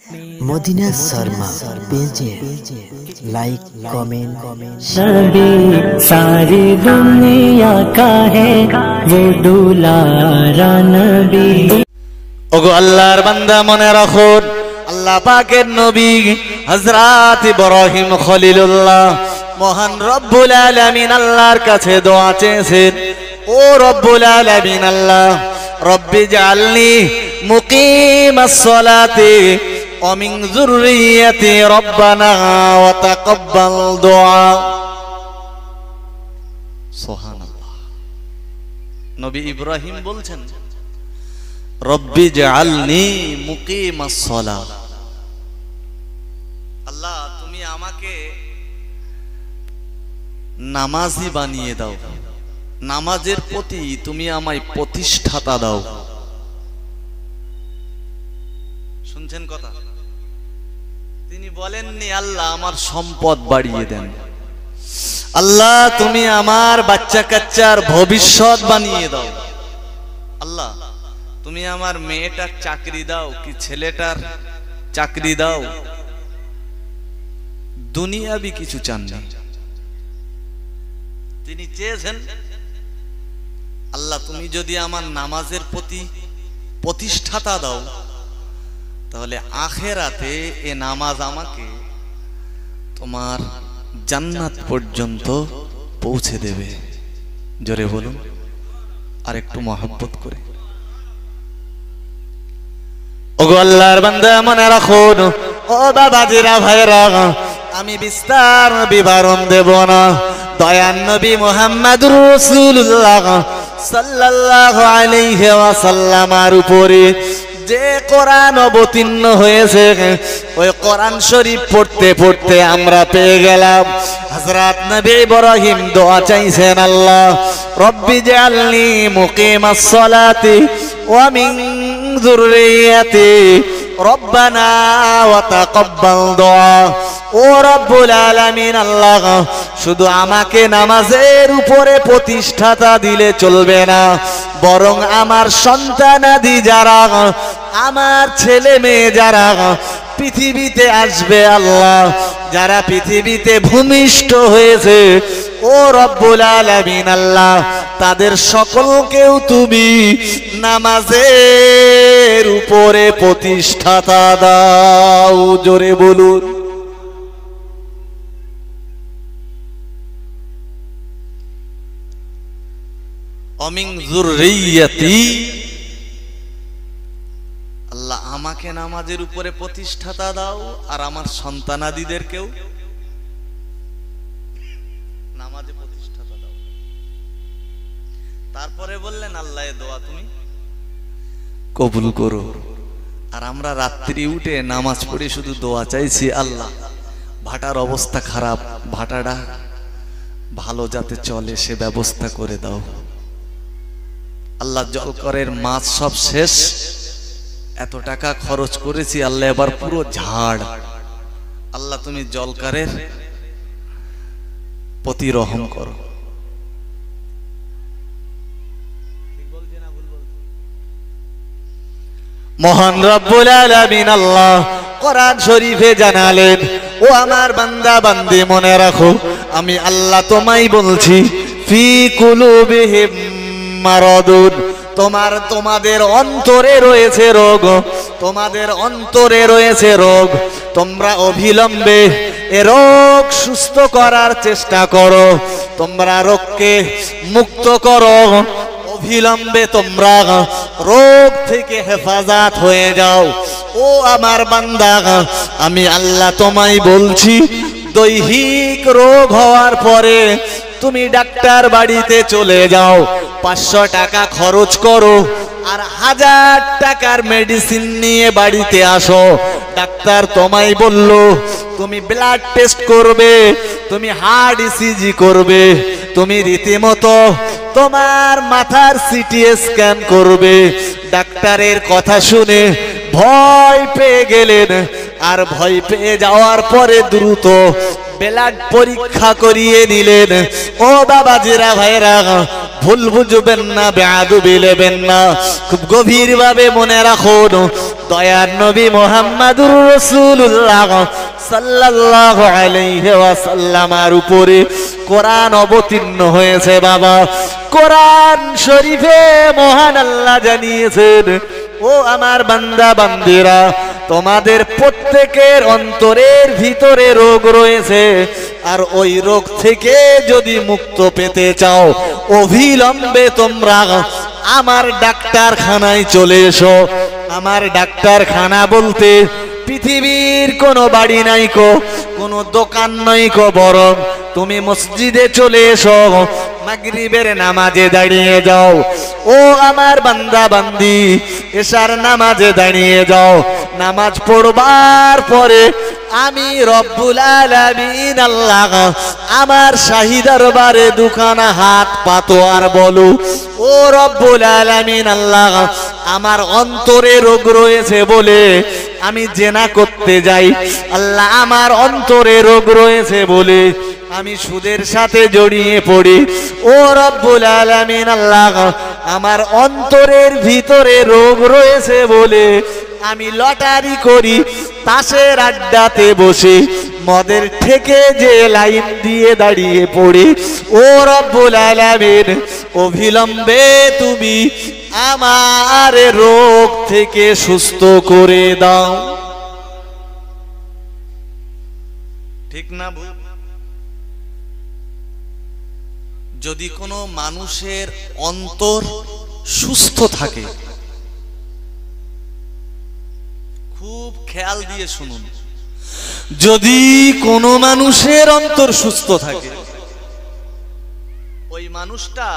Medina Sharma पेजे like comment. नबी सारी दुनिया का है वो दुलारा नबी। ओगो अल्लाहर बंदा मने रखो अल्लाह पाकेर नबी हजरत इब्राहिम खलीलुल्लाह महान रब्बुल आलामीन अल्लाहर काछे दुआ चेয়েছেন। ओ रब्बुल आलामीन अल्लाह रब्बी जालनी मुकीमास सलाती व मिन जुर्रिय्यति रब्बाना व तक़ब्बाल दुआ। सुबहानाल्लाह। नबी इब्राहिम बोलছেন रब्बी जालनी मुकीमास सलाह। अल्लाह तुमी आमाके नामाजी बानिये दाओ, नामाजेर प्रति तुमी आमाय प्रतिष्ठाता दाओ। শুনছেন কথা? তিনি বলেননি আল্লাহ আমার সম্পদ বাড়িয়ে দেন, আল্লাহ তুমি আমার বাচ্চা কাচ্চার ভবিষ্যৎ বানিয়ে দাও, আল্লাহ তুমি আমার মেয়েটার চাকরি দাও কি ছেলেটার চাকরি দাও। দুনিয়াবি কিছু চাননি, তিনি চেয়েছেন আল্লাহ তুমি যদি আমার নামাজের প্রতি প্রতিষ্ঠাতা দাও তাহলে আখিরাতে এই নামাজ আমাকে তোমার জান্নাত পর্যন্ত পৌঁছে দেবে। জোরে বলুন আর একটু মহব্বত করে। ওগো আল্লাহর বান্দা মনে রাখুন, ও বাবাজিরা ভাইরা, আমি বিস্তার বিবরণ দেব না। দয়ার নবী মুহাম্মদুর রাসূলুল্লাহ সাল্লাল্লাহু আলাইহি ওয়াসাল্লামের উপরে যে কোরআন অবতীর্ণ হয়েছে ওই কোরআন শরীফ পড়তে পড়তে আমরা পেয়ে গেলাম হযরত নবী ইব্রাহিম দোয়া চাইছেন, আল্লাহ রব্বি জালনি মুকিমাস সালাতি ওয়া মিন যুররিয়াতি রব্বানা ওয়া তাকাব্বাল দুআ। ও রব্বুল আলামিন আল্লাহ শুধু আমাকে নামাজের উপরে প্রতিষ্ঠাতা দিলে চলবে না, বরং আমার সন্তানাদি যারা, আমার ছেলে মেয়ে যারা পৃথিবীতে আসবে, আল্লাহ যারা পৃথিবীতে ভূমিষ্ঠ হয়েছে, ও রব্বুল আলামিন আল্লাহ তাদের সকলকেও তুমি নামাজের উপরে প্রতিষ্ঠাতা দাও। জোরে বলুন। অমিন যুররিয়াতি, আল্লাহ আমাকে নামাজের উপরে প্রতিষ্ঠাতা দাও আর আমার সন্তানাদিদেরকেও নামাজে প্রতিষ্ঠাতা দাও। তারপরে বললেন আল্লাহ এ দোয়া তুমি কবুল করো। আর আমরা রাত্রি উঠে নামাজ পড়ে শুধু দোয়া চাইছি, আল্লাহ ভাটার অবস্থা খারাপ, ভাটাটা ভালো যাতে চলে সে ব্যবস্থা করে দাও। আল্লাহ জলকরের মাছ সব শেষ, এত টাকা খরচ করেছি, আল্লাহ এবার পুরো ঝাড়, আল্লাহ তুমি জলকরের প্রতি রহম করো। মহান রব্বুল আলামিন আল্লাহ কোরআন শরীফে জানালেন, ও আমার বান্দা বান্দি মনে রাখো আমি আল্লাহ তোমায় বলছি, ফি কুলুবিহিম মারাদুন, তোমাদের অন্তরে রয়েছে রোগ, তোমাদের অন্তরে রয়েছে রোগ, তোমরা অবিলম্বে এ রোগ সুস্থ করার চেষ্টা করো, তোমরা রোগকে মুক্ত করো, অবিলম্বে তোমরা রোগ থেকে হেফাজত হয়ে যাও। ও আমার বান্দা আমি আল্লাহ তোমায় বলছি, দৈহিক রোগ হওয়ার পরে তুমি ডাক্তার বাড়িতে চলে যাও, 500 টাকা খরচ করো আর 1000 টাকার মেডিসিন নিয়ে বাড়িতে আসো। ডাক্তার তোমায় বলল তুমি ব্লাড টেস্ট করবে, তুমি হার্ট ইসিজি করবে, তুমি রীতিমতো তোমার মাথার সিটি স্ক্যান করবে। ডাক্তারের কথা শুনে ভয় পেয়ে গেলেন, আর ভয় পেয়ে যাওয়ার পরে দ্রুত ব্লাড পরীক্ষা করিয়ে নিলেন। ও বাবাজিরা ভাইরা, ভুল বুঝবেন না, বেয়াদবি নেবেন না, খুব গভীর ভাবে মনে রাখুন। দয়ার নবী মুহাম্মাদুর রাসূলুল্লাহ সাল্লাল্লাহু আলাইহি ওয়াসাল্লামের উপরে কোরআন অবতীর্ণ হয়েছে বাবা। কোরআন শরীফে মহান আল্লাহ জানিয়েছেন, ও আমার বান্দা বান্দিরা, তোমাদের প্রত্যেকের অন্তরের ভিতরে রোগ রয়েছে, আর ওই রোগ থেকে যদি মুক্ত পেতে চাও অবিলম্বে তোমরা আমার ডাক্তারখানায় চলে এসো। আমার ডাক্তারখানা বলতে পৃথিবীর কোনো বাড়ি নাই কো, কোনো দোকান নাই কো, বরং তুমি মসজিদে চলে এসো, মাগরিবের নামাজে দাঁড়িয়ে যাও। ও আমার বান্দা বান্দি, এশার নামাজে দাঁড়িয়ে যাও। নামাজ পড়বার পরে আমি রব্বুল আলামিন আল্লাহ আমার শাহী দরবারে দুখানা হাত পাতো আর বলো, ও রব্বুল আলামিন আল্লাহ, আমার অন্তরে রোগ রয়েছে বলে আমি জেনা করতে যাই। আল্লাহ, আমার অন্তরে রোগ রয়েছে বলে আমি সুদের সাথে জড়িয়ে পড়ি। ও রব্বুল আলামিন আল্লাহ, আমার অন্তরের ভিতরে রোগ রয়েছে বলে আমি লটারি করি, তাসের আড্ডাতে বসে মদের থেকে যে লাইন দিয়ে দাঁড়িয়ে পড়ি। ও রব্বুল আলামিন, অবিলম্বে তুমি আমার রোগ থেকে সুস্থ করে দাও। ঠিক না? যদি কোনো মানুষের অন্তর সুস্থ থাকে, খুব খেয়াল দিয়ে শুনুন, যদি কোনো মানুষের অন্তর সুস্থ থাকে, ওই মানুষটা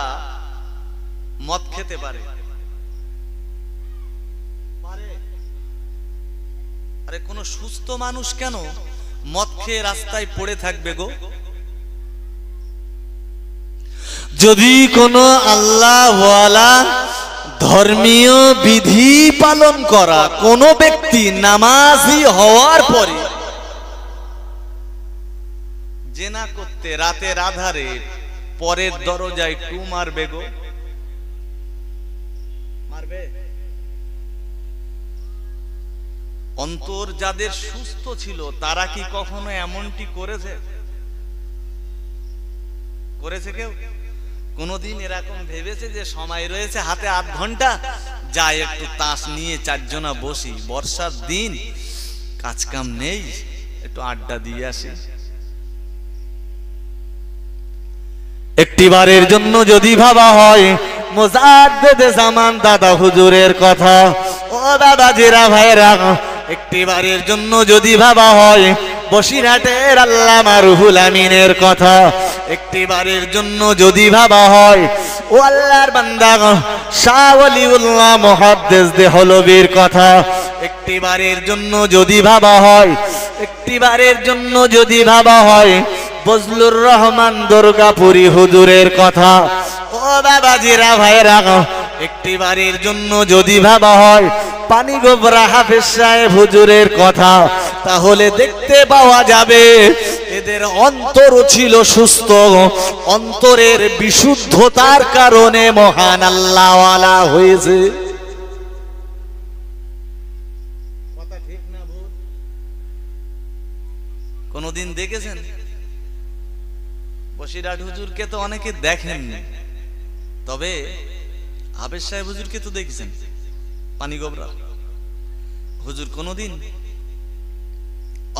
মদ খেতে পারে। আরে কোন সুস্থ মানুষ কেন মদ খেয়ে রাস্তায় পড়ে থাকবে গো? যদি কোনো আল্লাহওয়ালা ধর্মীয় বিধি পালন করা কোন ব্যক্তি নামাজি হওয়ার পরে জেনা করতে রাতের আধারে পরের দরজায় টু মারবে গো? মারবে? অন্তর যাদের সুস্থ ছিল তারা কি কখনো এমনটি করেছে? করেছে কেউ? কোনদিন এরকম ভেবেছে যে সময় রয়েছে হাতে 8 ঘন্টা, যাই একটু তাস নিয়ে চারজনা বসি, বর্ষার দিন কাজ কাম নেই, একটু আড্ডা দিয়ে আসি? একটিবারের জন্য যদি ভাবা হয় মুজাদ্দেদে জামান দাদা হুজুরের কথা, ও দাদাজিরা ভাইরা, একটিবারের জন্য যদি ভাবা হয় বসিরহাটের আল্লামা রুহুল আমিনের কথা, একটিবারের জন্য যদি ভাবা হয় ও আল্লাহর বান্দা শাহ ওলিউল্লাহ মুহাদ্দিস দেহলভীর কথা, একটিবারের জন্য যদি ভাবা হয়, একটিবারের জন্য যদি ভাবা হয় বজলুর রহমান দুর্গাপুরী হুজুরের কথা, ও বাবাজিরা ভাইরা, একটিবারের জন্য যদি ভাবা হয় পানিগোবরা হাফেজ সাহেব হুজুরের কথা, তাহলে দেখতে পাওয়া যাবে এদের অন্তর ছিল সুস্থ। অন্তরের বিশুদ্ধতার কারণে মহান আল্লাহওয়ালা হয়েছে। কথা ঠিক না ভুল? কোনদিন দেখেছেন? বসিরহাট হুজুরকে তো অনেকে দেখেননি, তবে হাফেজ সাহেব হুজুরকে তো দেখেছেন। পানিগোবরা হুজুর কোনদিন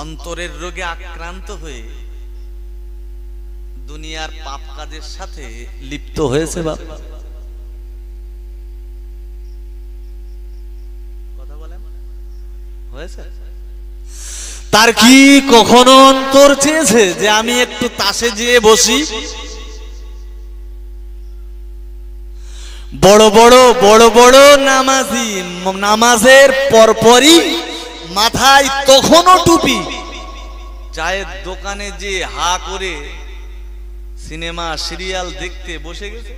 অন্তরের রোগে আক্রান্ত হয়ে দুনিয়ার পাপ কাজের সাথে লিপ্ত হয়েছে? বাবা কথা বলেন, হয়েছে? তার কি কখনো অন্তর চেয়েছে যে আমি একটু তাসে যেয়ে বসি? বড় বড় বড় বড় নামাজি, নামাজের পরপরই মাথায় তখনও টুপি, চায়ের দোকানে যে হা করে সিনেমা সিরিয়াল দেখতে বসে গেছে।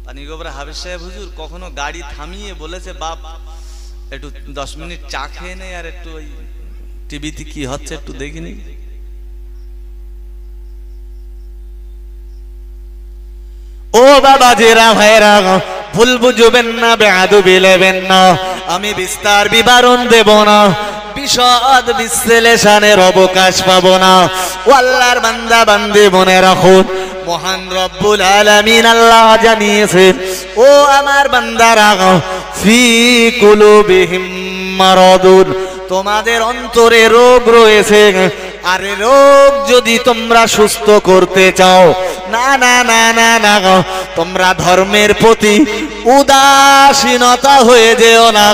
পানিগোবরা হাফেজ সাহেব হুজুর কখনো গাড়ি থামিয়ে বলেছে, বাপ একটু 10 মিনিট চা খেয়ে নেই, আর একটু ওই টিভিতে কি হচ্ছে একটু দেখিনি? ও বাবা জেরা ভাইরা, ভুল বুঝবেন না, বেয়াদবি নেবেন না, আমি বিস্তার বিবরণ দেব না, বিশদ বিশ্লেষণের অবকাশ পাবো না। ও আল্লাহর বান্দা বান্দি মনে রাখুন, মহান রব্বুল আলামিন আল্লাহ জানিয়েছেন, ও আমার বান্দারা, ফি কুলুবিহিম মারাদুন, তোমাদের অন্তরে রোগ রয়েছে। আরে রোগ যদি তোমরা সুস্থ করতে চাও, না না না না না, তোমরা ধর্মের প্রতি উদাসীনতা হয়ে যেও না,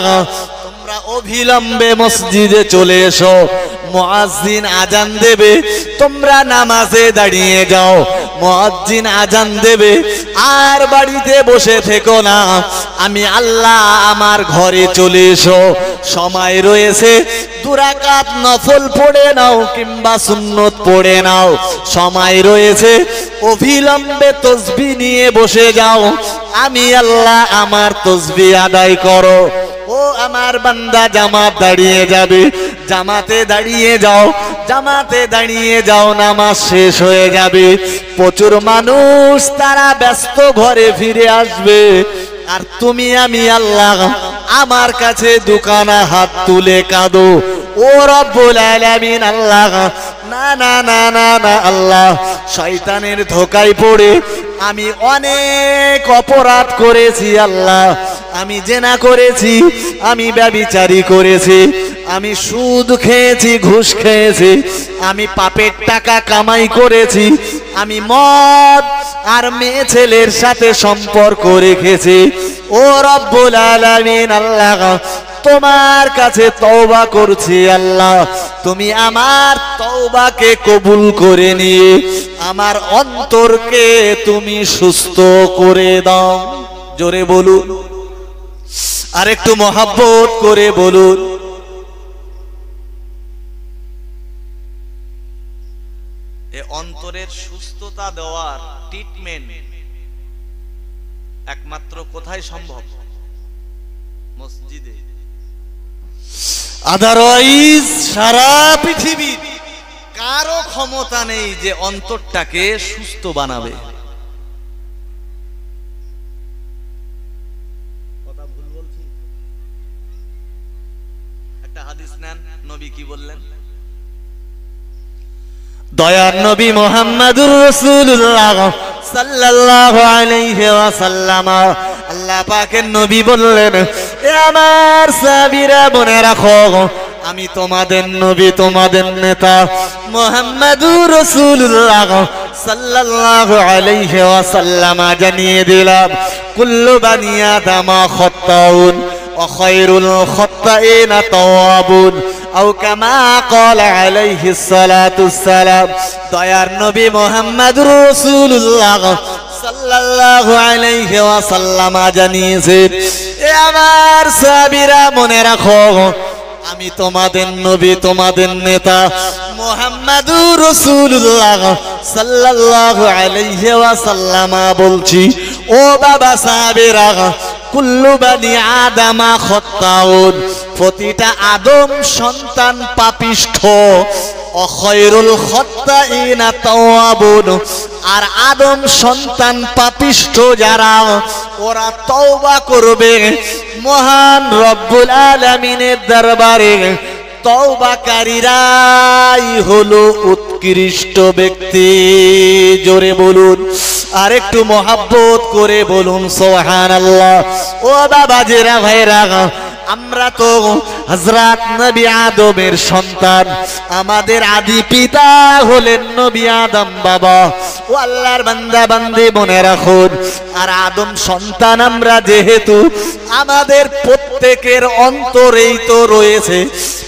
তোমরা অবিলম্বে মসজিদে চলে এসো, মুয়াজ্জিন আজান দেবে, তোমরা নামাজে দাঁড়িয়ে যাও, মুয়াজ্জিন আজান দেবে, আর বাড়িতে বসে থেকো না, আমি আল্লাহ আমার ঘরে চলে এসো। সময় রয়েছে, 2 রাকাত নফল পড়ে নাও কিংবা সুন্নত পড়ে নাও, সময় রয়েছে, অবিলম্বে তাসবিহ নিয়ে বসে যাও, আমি আল্লাহ আমার তাসবিহ আদায় করো। ও আমার বান্দা, জামাত দাঁড়িয়ে যাবে, জামাতে দাঁড়িয়ে যাও, জামাতে দাঁড়িয়ে যাও, নামাজ শেষ হয়ে যাবে, প্রচুর মানুষ তারা ব্যস্ত ঘরে ফিরে আসবে, আর তুমি আমি আল্লাহ আমার কাছে দুখানা হাত তুলে কাঁদো, ও রব্বুল আলামিন আল্লাহ, না না না না না আল্লাহ, শয়তানের ধোঁকায় পড়ে আমি অনেক অপরাধ করেছি আল্লাহ, আমি জেনা করেছি, আমি ব্যভিচারী করেছি, আমি সুদ খেয়েছি, ঘুষ খেয়েছি, আমি পাপের টাকা কামাই করেছি, আমি মদ আর মেয়ে ছেলের সাথে সম্পর্ক রেখেছি। ও রব্বুল আলামিন আল্লাহ, তোমার কাছে তওবা করছি আল্লাহ, তুমি আমার তওবাকে কবুল করে নিয়ে আমার অন্তরকে তুমি সুস্থ করে দাও। জোরে বলুন, আর একটু মহব্বত করে বলুন। এই অন্তরের সুস্থতা দেওয়ার ট্রিটমেন্ট একমাত্র কোথায় সম্ভব? মসজিদে। আদারওয়াইজ সারা পৃথিবীর কারো ক্ষমতা নেই যে অন্তরটাকে সুস্থ বানাবে। কথা ভুল বলছি? একটা হাদিস নেন, নবী কি বললেন? দয়ার নবী মুহাম্মদুর রাসূলুল্লাহ সাল্লাল্লাহু আলাইহি ওয়াসাল্লাম, আল্লাহ পাকের নবী বললেন, এ আমার সাহাবীরা মনে রাখো, আমি তোমাদের নবী, তোমাদের নেতা মুহাম্মদুর রাসূলুল্লাহ সাল্লাল্লাহু আলাইহি ওয়াসাল্লাম জানিয়ে দিলাম, কুল্লু বানি আদামা খাত্তাউন ওয়া খায়রুল খাত্তাইনা তাওয়াবুন, আও কামা ক্বালা আলাইহিস সালাতুস সালাম। দয়ার নবী মুহাম্মদুর রাসূলুল্লাহ সাল্লাল্লাহু আলাইহি ওয়াসাল্লাম জানিয়েছেন, এ আমার সাহাবীরা মনে রাখো, আমি তোমাদের নবী, তোমাদের নেতা মুহাম্মদুর রাসূলুল্লাহ সাল্লাল্লাহু আলাইহি ওয়াসাল্লাম বলছি, ও বাবা সাহাবীরা, কুল্লু বানি আদামা খাত্তাউন, প্রতিটা আদম সন্তান পাপিষ্ঠ, অখয়রুল খাত্তাইনা তাওয়াবুন, আর আদম সন্তান পাপিষ্ঠ যারা, ওরা তওবা করবে মহান রব্বুল আলামিনের দরবারে। তওবাকারীরাই হলো উৎকৃষ্ট ব্যক্তি। জোরে বলুন, আর একটু মহব্বত করে বলুন সুবহানাল্লাহ। ও বাবাজিরা, ভাইরা, আমরা তো হযরত নবী আদমের সন্তান, আমাদের আদি পিতা হলেন নবী আদম বাবা। ও আল্লাহর বান্দা বান্দি মনে রাখুন, আর আদম সন্তান আমরা যেহেতু, আমাদের প্রত্যেকের অন্তরেই তো রয়েছে,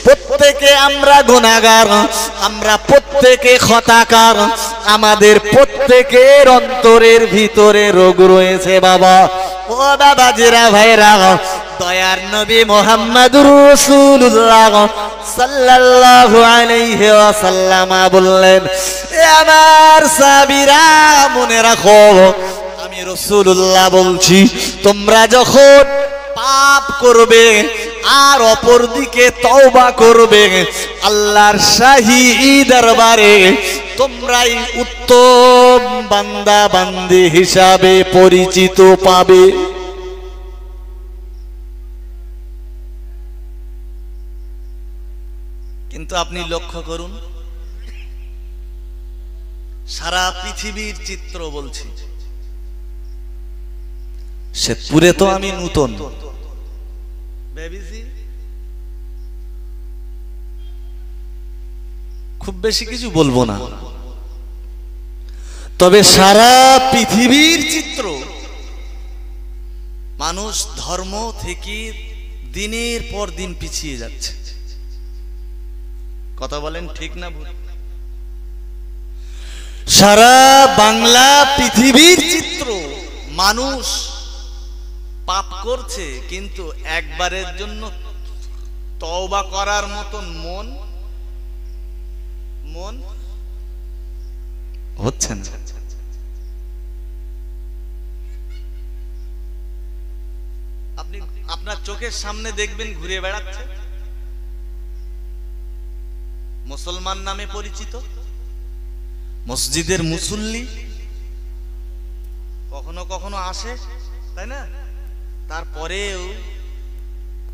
প্রত্যেকে আমরা গুনাহগার, আমরা প্রত্যেকে খতাকার, আমাদের প্রত্যেকের অন্তরের ভিতরে রোগ রয়েছে বাবা। ও বাবাজিরা, ভাইরা, দয়ার নবী মুহাম্মদুর রাসূলুল্লাহ সাল্লাল্লাহু আলাইহি ওয়াসাল্লাম বললেন, এ আমার সাহাবীরা মনে রাখো, আমি রাসূলুল্লাহ বলছি, তোমরা যখন পাপ করবে আর অপর দিকে তওবা করবে, আল্লাহর শাহী দরবারে তোমরাই উত্তম বান্দা বান্দি হিসাবে পরিচিত পাবে। কিন্তু আপনি লক্ষ্য করুন, সারা পৃথিবীর চিত্র বলছি, শ্বেতপুরে তো আমি নূতন, ভেবেছি খুব বেশি কিছু বলবো না, তবে সারা পৃথিবীর চিত্র মানুষ ধর্ম থেকে দিনের পর দিন পিছিয়ে যাচ্ছে। কথা বলেন ঠিক না ভুল? সারা বাংলা পৃথিবীর চিত্র মানুষ পাপ করছে, কিন্তু একবারের জন্য তওবা করার মতন মন হচ্ছে না। আপনি আপনার চোখের সামনে দেখবেন ঘুরে বেড়াচ্ছে মুসলমান নামে পরিচিত মসজিদের মুসল্লি, কখনো কখনো আসে, তাই না? তারপরেও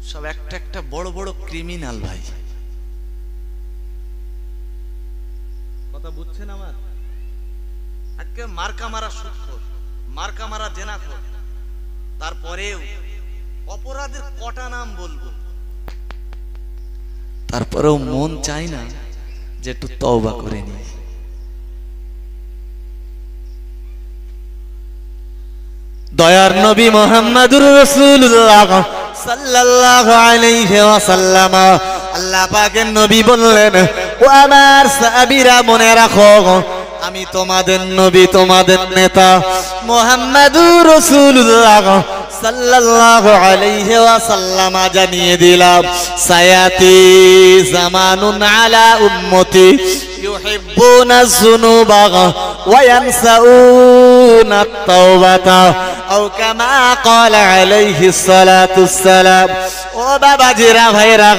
সব একটা একটা বড় বড় ক্রিমিনাল ভাই। কথা বুঝছেন আমার? আজকে মার্কা মারা সুদখোর, মার্কা মারা জেনাখোর, তারপরেও অপরাধের কটা নাম বলবো, তারপরেও মন চায় না যে একটু তওবা করে নি। দয়ার নবী মুহাম্মদুর রাসূলুল্লাহ সাল্লাল্লাহু আলাইহি ওয়াসাল্লাম, আল্লাহ পাকের নবী বললেন, ও আমার সাহাবীরা মনে রাখো, আমি তোমাদের নবী, তোমাদের নেতা মুহাম্মদুর রাসূলুল্লাহ সাল্লাল্লাহু আলাইহি ওয়াসাল্লাম জানিয়ে দিলাম, সায়াতি জামানুন আলা উম্মতি ইউহিব্বুনা যুনুবা ওয়া ইয়ানসাউনা আত-তাওবাতা আও কামা ক্বালা আলাইহিস সালাতুস সালাম। ও বাবাজিরা, ভাইরা,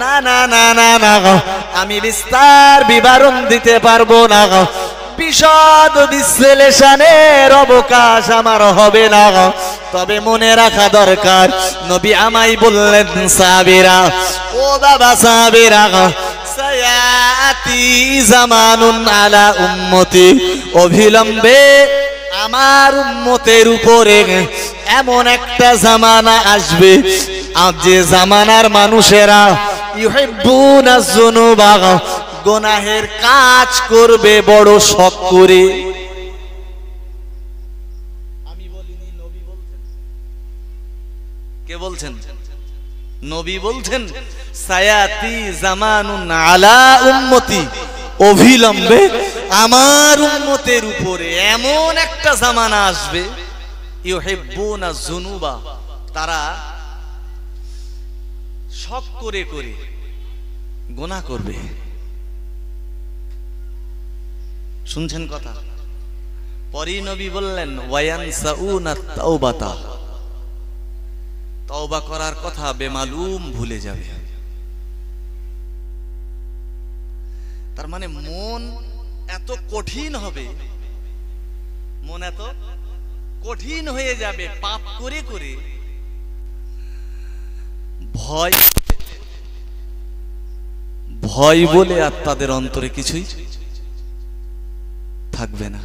না না না না না, আমি বিস্তার বিবরণ দিতে পারবো না, বিশদ বিশ্লেষণের অবকাশ আমার হবে না, তবে মনে রাখা দরকার, নবী আমায় বললেন, সাহাবীরা, ও বাবা সাহাবীরা, সায়াতি জামানুন আলা উম্মতি, অবিলম্বে আমার উম্মতের উপরে এমন একটা জামানা আসবে, যে জামানার মানুষেরা ইউহিব্বুনা যুনুবা, গুনাহের কাজ করবে বড় শখ করে। আমি বলিনি, নবী বলছেন। কে বলছেন? নবী বলছেন, সায়াতি জামানুন আলা উম্মতি, অবিলম্বে আমার উম্মতের উপরে এমন একটা জামানা আসবে, ইউহিব্বুনা যুনুবা, তারা শখ করে করে গুনাহ করবে। শুনছেন কথা? পরই নবী বললেন, ওয়ায়ানসাউনা তাওবাতা, তওবা করার কথা বেমালুম ভুলে যাবে। তার মানে মন এত কঠিন হবে, মন এত কঠিন হয়ে যাবে পাপ করে করে, ভয় ভয় বলে আর তাদের অন্তরে কিছুই থাকবে না।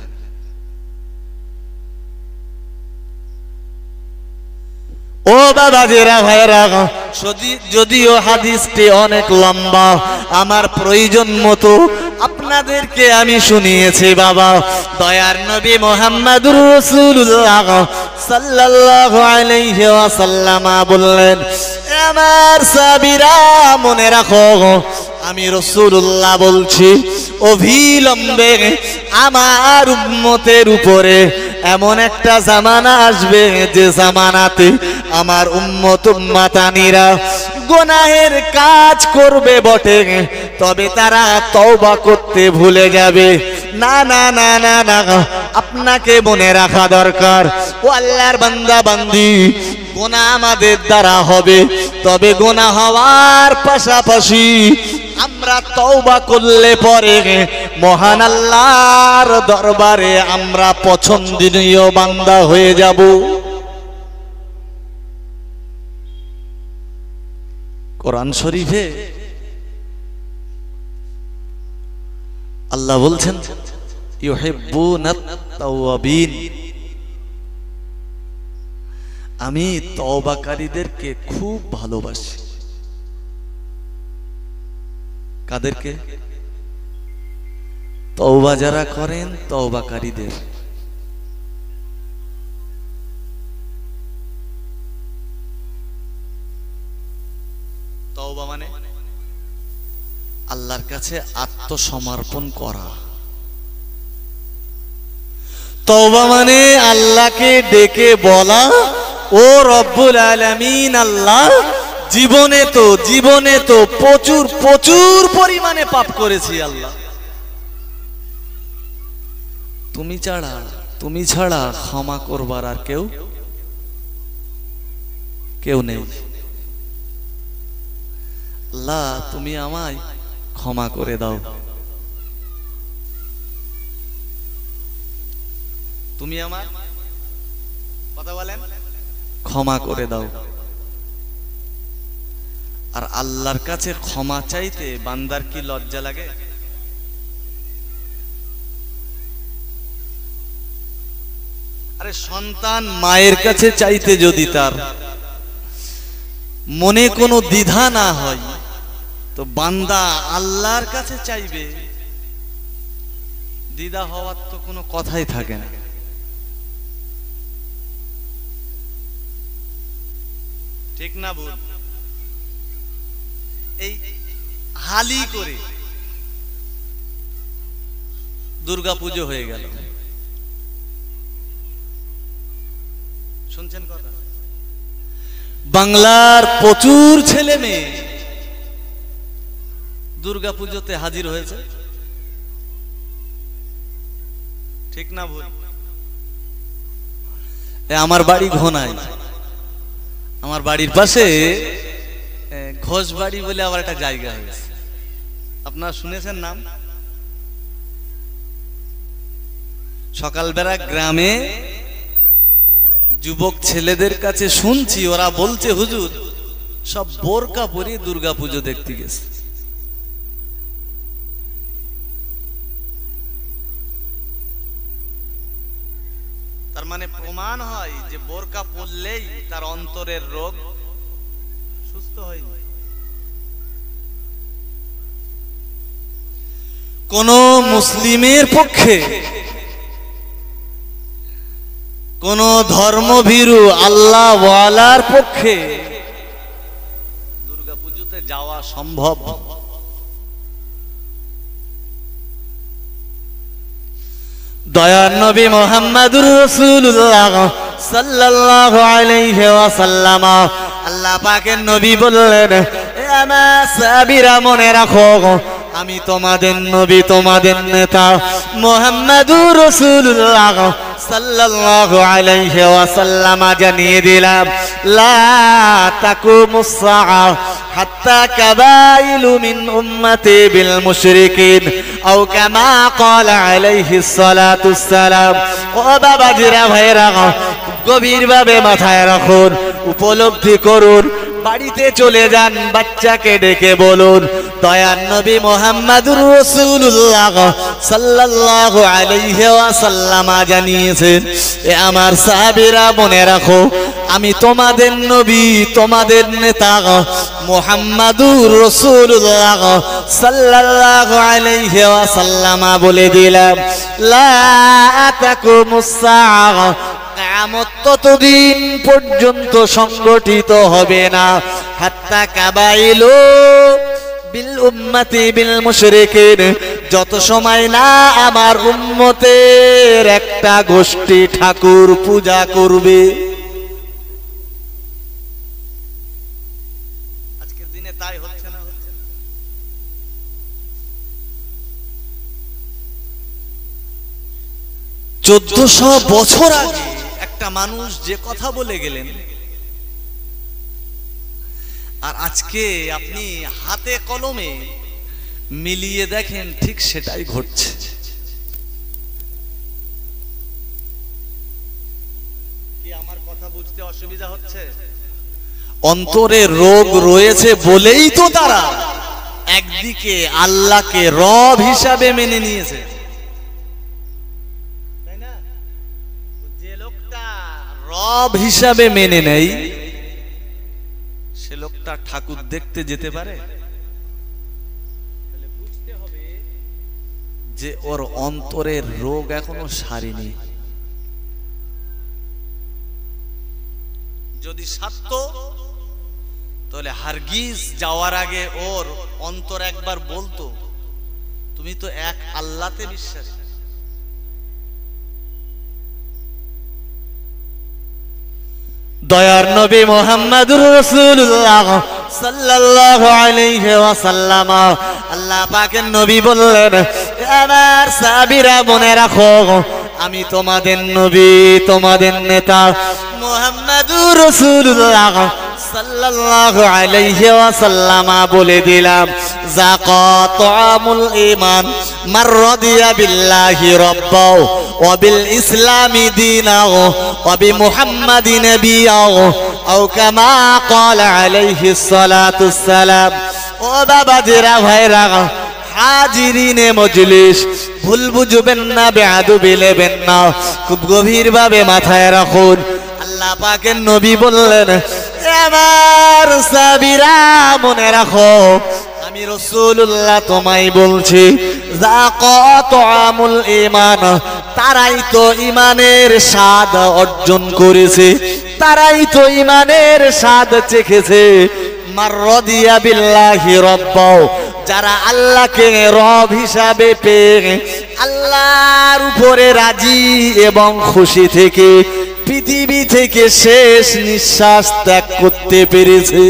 ও বাবাজিরা, ভাইরা, যদিও হাদিসটি অনেক লম্বা, আমার প্রয়োজন মতো আপনাদেরকে আমি শুনিয়েছি। বাবা, দয়ার নবী মুহাম্মদুর রাসূলুল্লাহ সাল্লাল্লাহু আলাইহি ওয়াসাল্লাম বললেন, আমার সাহাবীরা মনে রাখো, আমি রাসূলুল্লাহ বলছি, অবিলম্বে আমার উম্মতের উপরে এমন একটা জামানা আসবে, যে জামানাতে আমার উম্মত উম্মাতানিরা গুনাহের কাজ করবে বটে, তবে তারা তওবা করতে ভুলে যাবে। না না না না না, আপনাকে মনে রাখা দরকার, ও আল্লাহর বান্দা বান্দি, গুনাহ আমাদের দ্বারা হবে, তবে গুনাহ হওয়ার পাশাপাশি আমরা তওবা করলে পরে মহান আল্লাহর দরবারে আমরা পছন্দনীয় বান্দা হয়ে যাব। কোরআন শরীফে আল্লাহ বলছেন ইউহিব্বুনাত তাওয়াবিন, আমি তওবাকারীদেরকে খুব ভালোবাসি। কাদেরকে? তওবা যারা করেন তওবাকারীদের। তওবা মানে আল্লাহর কাছে আত্মসমর্পণ করা। তওবা মানে আল্লাহকে ডেকে বলা, ও রব্বুল আলামিন, আল্লাহ জীবনে তো প্রচুর প্রচুর পরিমাণে পাপ করেছি আল্লাহ, তুমি ছাড়া ক্ষমা করবার আর কেউ নেই। আল্লাহ তুমি আমায় ক্ষমা করে দাও, তুমি আমার কথা বলেন ক্ষমা করে দাও। আর আল্লাহর কাছে ক্ষমা চাইতে বান্দার কি লজ্জা লাগে? আরে সন্তান মায়ের কাছে চাইতে যদি তার মনে কোনো দ্বিধা না হয়, তো বান্দা আল্লাহর কাছে চাইবে, দ্বিধা হওয়ার তো কোনো কথাই থাকে না। ঠিক না ভুল? এই হালি করে দুর্গা পুজো হয়ে গেল, শুনছেন কথা? বাংলার প্রচুর ছেলে মেয়ে দুর্গা পুজোতে হাজির হয়েছে, ঠিক না ভুল? আমার বাড়ি ঘোনাই, আমার বাড়ির পাশে ঘোষ বাড়ি বলে আবার একটা জায়গা হয়েছে, আপনারা শুনেছেন নাম? সকালবেলা গ্রামে যুবক ছেলেদের কাছে শুনছি, ওরা বলছে হুজুর সব বোরকা পরে দুর্গা পুজো দেখতে গেছে। তার মানে প্রমাণ হয় যে বোরকা পরলেই তার অন্তরের রোগ সুস্থ হয়। কোন মুসলিমের পক্ষে, কোন ধর্মভীরু আল্লাহ ওয়ালার পক্ষে দুর্গা পুজোতে যাওয়া সম্ভব? দয়ার নবী মুহাম্মদুর রাসূলুল্লাহ সাল্লাল্লাহু আলাইহি ওয়াসাল্লাম, আল্লাহ পাকের নবী বললেন, এ আমার সাহাবীরা মনে রাখো, আমি তোমাদের নবী, তোমাদের নেতা মুহাম্মদুর রাসূলুল্লাহ সাল্লাল্লাহু আলাইহি ওয়াসাল্লাম জানিয়ে দিলাম, লা তাকুমুস সাআ হাত্তা কাবাইলু মিন উম্মতি বিল মুশরিকিন আও কামা ক্বালা আলাইহিস সালাতুস সালাম। ও বাবাজিরা, ভাইরা, গভীরভাবে মাথায় রাখুন, উপলব্ধি করুন, বাড়িতে চলে যান, বাচ্চাকে ডেকে বলুন, দয়ার নবী মুহাম্মদুর রাসূলুল্লাহ সাল্লাল্লাহু আলাইহি ওয়াসাল্লাম জানিয়েছেন, এ আমার সাহাবীরা মনে রাখো, আমি তোমাদের নবী, তোমাদের নেতা মুহাম্মদুর রাসূলুল্লাহ সাল্লাল্লাহু আলাইহি ওয়াসাল্লাম বলে দিলাম, লা তাকুমুস সাআ, কিয়ামত ততদিন পর্যন্ত সংগঠিত হবে না, হাত্তা কাবাইলু বিল উম্মতি বিল মুশরিকিন, যত সময় না আমার উম্মতের একটা গোষ্ঠী ঠাকুর পূজা করবে। আজকের দিনে তাই হচ্ছে না? হচ্ছে 1400 বছর আগে একটা মানুষ যে কথা বলে গেলেন, আর আজকে আপনি হাতে কলমে মিলিয়ে দেখেন ঠিক সেটাই ঘটছে। কি আমার কথা বুঝতে অসুবিধা হচ্ছে? অন্তরে রোগ রয়েছে বলেই তো তারা একদিকে আল্লাহকে রব হিসাবে মেনে নিয়েছে, তাই না? যে লোকটা রব হিসাবে মেনে নেয় সে লোকটা ঠাকুর দেখতে যেতে পারে? তাহলে বুঝতে হবে যে ওর অন্তরের রোগ এখনো সারেনি। যদি সারত তাহলে হারগিজ যাওয়ার আগে ওর অন্তর একবার বলতো তুমি তো এক আল্লাহতে বিশ্বাস। দয়ার নবী মুহাম্মদুর রাসূলুল্লাহ সাল্লাল্লাহু আলাইহি ওয়াসাল্লাম, আল্লাহ পাকের নবী বললেন, আমার সাহাবীরা মনে রাখো আমি তোমাদের নবী, তোমাদের নেতা মুহাম্মদুর রাসূলুল্লাহ সাল্লাল্লাহু আলাইহি ওয়াসাল্লাম বলে দিলাম, যাকা তাআমুল ঈমান মান রাদিয়া বিল্লাহি রাব্বাও ওয়া বিল ইসলামি দীনাও ওয়া বি মুহাম্মাদিন নাবিয়াও আও কামা ক্বালা আলাইহিস সালাতুস সালাম। ও বাবাজিরা ভাইরা হাজিরিনে মজলিস, ভুল বুঝবেন না, বেয়াদবি নেবেন না, খুব গভীর ভাবে মাথায় রাখুন। আল্লাহ পাকের নবী বললেন, আমার সাহাবীরা মনে রাখো আমি রাসূলুল্লাহ তোমায় বলছি, যাকা তাআমুল ঈমান, তারাই তো ঈমানের স্বাদ অর্জন করেছে, তারাই তো ঈমানের স্বাদ চেখেছে। মান রাদিয়া বিল্লাহি রাব্বাও, যারা আল্লাহকে রব হিসাবে পেয়ে আল্লাহর উপরে রাজি এবং খুশি থেকে পৃথিবী থেকে শেষ নিঃশ্বাস ত্যাগ করতে পেরেছে।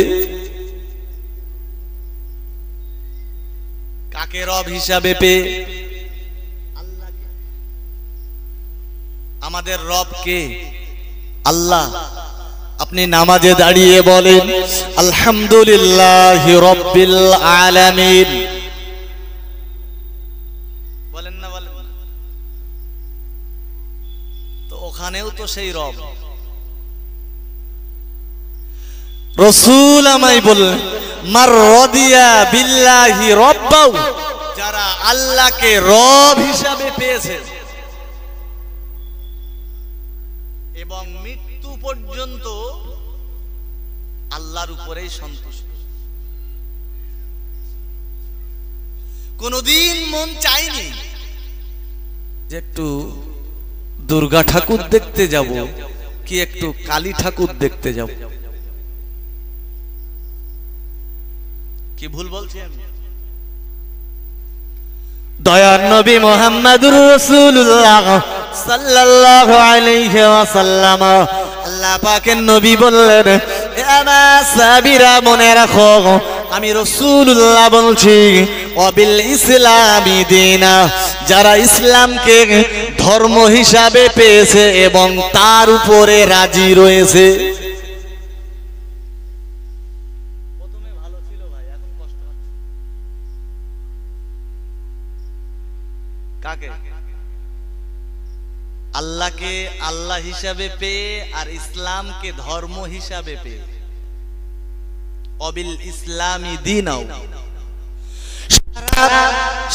কাকে রব হিসাবে পেয়ে? আল্লাহকে। আমাদের রব কে? আল্লাহ। আপনি নামাজে দাঁড়িয়ে বলেন আলহামদুলিল্লাহি রাব্বিল আলামিন, বলেন না? বলেন না? তো ওখানেও তো সেই রব। রাসূল আমায় বললেন, মার রাদিয়া বিল্লাহি রাব্বাও, যারা আল্লাহকে রব হিসাবে পেয়েছে এবং মৃত্যু পর্যন্ত আল্লাহর উপরেই সন্তুষ্ট। কোনদিন মন চাইনি যে একটু দুর্গা ঠাকুর দেখতে যাব কি একটু কালী ঠাকুর দেখতে যাব। কি ভুল বলছি আমি? দয়ার নবী মুহাম্মদুর রাসূলুল্লাহ সাল্লাল্লাহু আলাইহি ওয়াসাল্লাম, আল্লাহ পাকের নবী বললেন, আমার সাহাবীরা মনে রাখো আমি রাসূলুল্লাহ বলছি, ওয়াবিল ইসলামি দীনা, যারা ইসলামকে ধর্ম হিসাবে পেয়েছে এবং তার উপরে রাজি রয়েছে। প্রথমে ভালো ছিল ভাই, এখন কষ্ট হচ্ছে। কাকে? আল্লাহকে আল্লাহ হিসাবে পেয়ে আর ইসলামকে ধর্ম হিসাবে পেয়ে। অবিল ইসলামি দীনাও,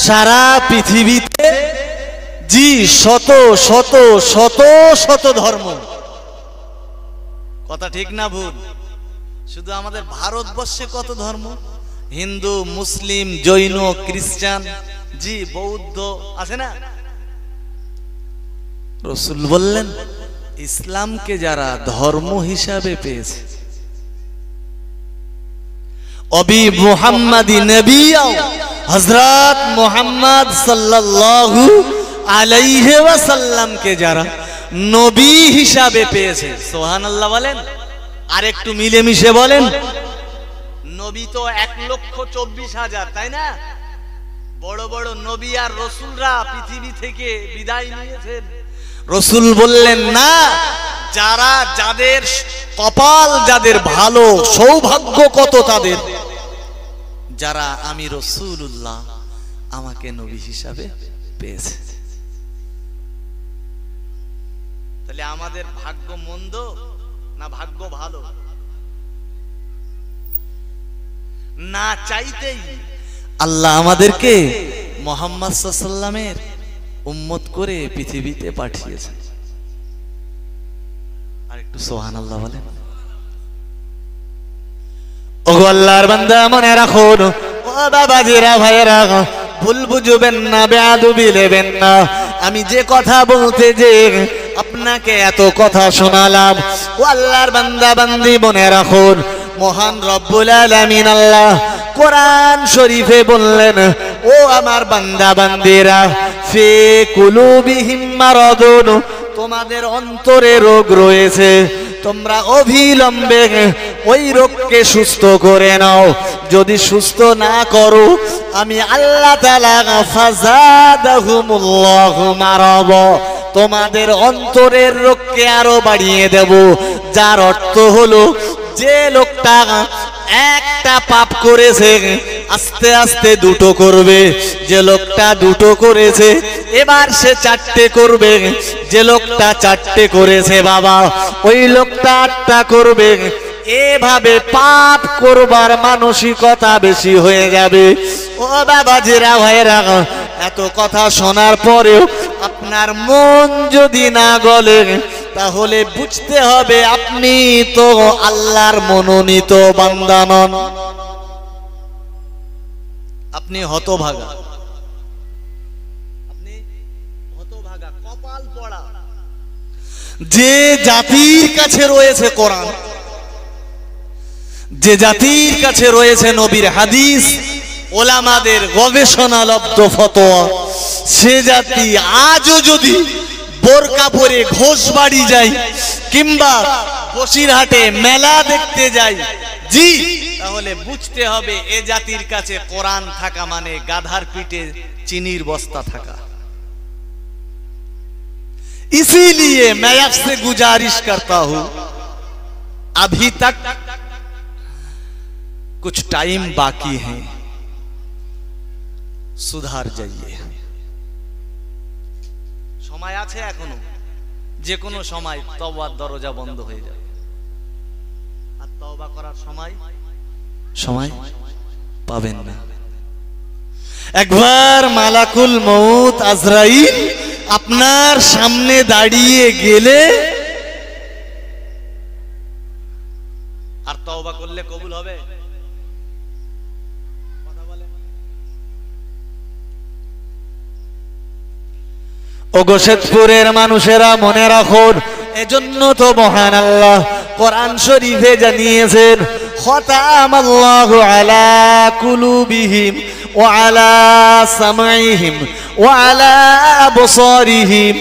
সারা পৃথিবীতে জি শত শত শত শত ধর্ম। কথা ঠিক না ভুল? শুধু আমাদের ভারতবর্ষে কত ধর্ম? হিন্দু, মুসলিম, জৈন, খ্রিস্টান, জি বৌদ্ধ আছে না? রাসূল বললেন, ইসলামকে যারা ধর্ম হিসাবে পেয়েছে, অবি মুহাম্মাদি নবিয়াও, হযরত মুহাম্মদ সাল্লাল্লাহু আলাইহি ওয়াসাল্লামকে যারা নবী হিসাবে পেয়েছে, সুবহানাল্লাহ বলেন। আর একটু মিলেমিশে বলেন, নবী তো 1,24,000, তাই না? বড় বড় নবী আর রাসূলরা পৃথিবী থেকে বিদায় নিয়েছেন। রাসূল বললেন, না, যারা যাদের কপাল, যাদের ভালো সৌভাগ্য কত তাদের, যারা আমি রাসূলুল্লাহ আমাকে নবী হিসাবে পেয়েছে। তাহলে আমাদের ভাগ্য মন্দ না ভাগ্য ভালো? না চাইতেই আল্লাহ আমাদেরকে মুহাম্মদ সাল্লাল্লাহু আলাইহি ওয়াসাল্লামের উম্মত করে পৃথিবীতে পাঠিয়েছেন। আর একটু সুবহানাল্লাহ বলেন। ও আল্লাহর বান্দা মনে রাখুন, ও বাবাজিরা ভাইরা, ভুল বুঝবেন না, বেয়াদবি নেবেন না। আমি যে কথা বলতে যে আপনাকে এত কথা শোনালাম, ও আল্লাহর বান্দা বান্দি মনে রাখুন, মহান রব্বুল আলামিন আল্লাহ কোরআন শরীফে বললেন, ও আমার বান্দা বান্দিরা, ফি কুলুবিহিম মারাদুন, তোমাদের অন্তরে রোগ রয়েছে, তোমরা অবিলম্বে ওই রোগকে সুস্থ করে নাও। যদি সুস্থ না করো, আমি আল্লাহ তাআলা ফাযাদাহুমুল্লাহু মারাদা, তোমাদের অন্তরের রোগকে আরো বাড়িয়ে দেব। যার অর্থ হলো, যে লোকটা একটা পাপ করেছে আস্তে আস্তে দুটো করবে, যে লোকটা দুটো করেছে এবার সে চারটে করবে, যে লোকটা চারটে করেছে বাবা ওই লোকটা আটটা করবে। এভাবে পাপ করবার মানসিকতা বেশি হয়ে যাবে। ও বাবাজিরা ভাইরা, এত কথা শোনার পরেও আপনার মন যদি না গলে, তাহলে বুঝতে হবে আপনি তো আল্লাহর মনোনীত বান্দা নন, আপনি হতভাগা, আপনি হতভাগা, কপাল পড়া। যে জাতির কাছে রয়েছে কোরআন, যে জাতির কাছে রয়েছে নবীর হাদিস, ওলামাদের গবেষণালব্ধ ফতোয়া, সে জাতি আজও যদি বোরকা পরে ঘোষবাড়ি যায় কিংবা বসিরহাটে মেলা দেখতে যায়, জি, তাহলে বুঝতে হবে এ জাতির কাছে কোরআন থাকা মানে গাধার পিঠে চিনির বস্তা থাকা। इसीलिए मैं आपसे गुजारिश करता हूं, अभी तक कुछ टाइम बाकी है, सुधार जाइए। समय আছে এখনো, যে কোনো সময় তওবার দরজা বন্ধ হয়ে যাবে। আর তওবা করার সময় পাবেন না। একবার মালাকুল মউত আজরাইল আপনার সামনে দাঁড়িয়ে গেলে আর তওবা করলে কবুল হবে? কথা বলেন। ও গোশেদপুরের মানুষেরা মনে রাখুন, এজন্য তো মহান আল্লাহ কোরআন শরীফে জানিয়েছেন, খতামাল্লাহু আলা কুলুবিহিম ওয়া আলা সামাইহিম ওয়া আলা আবসারিহিম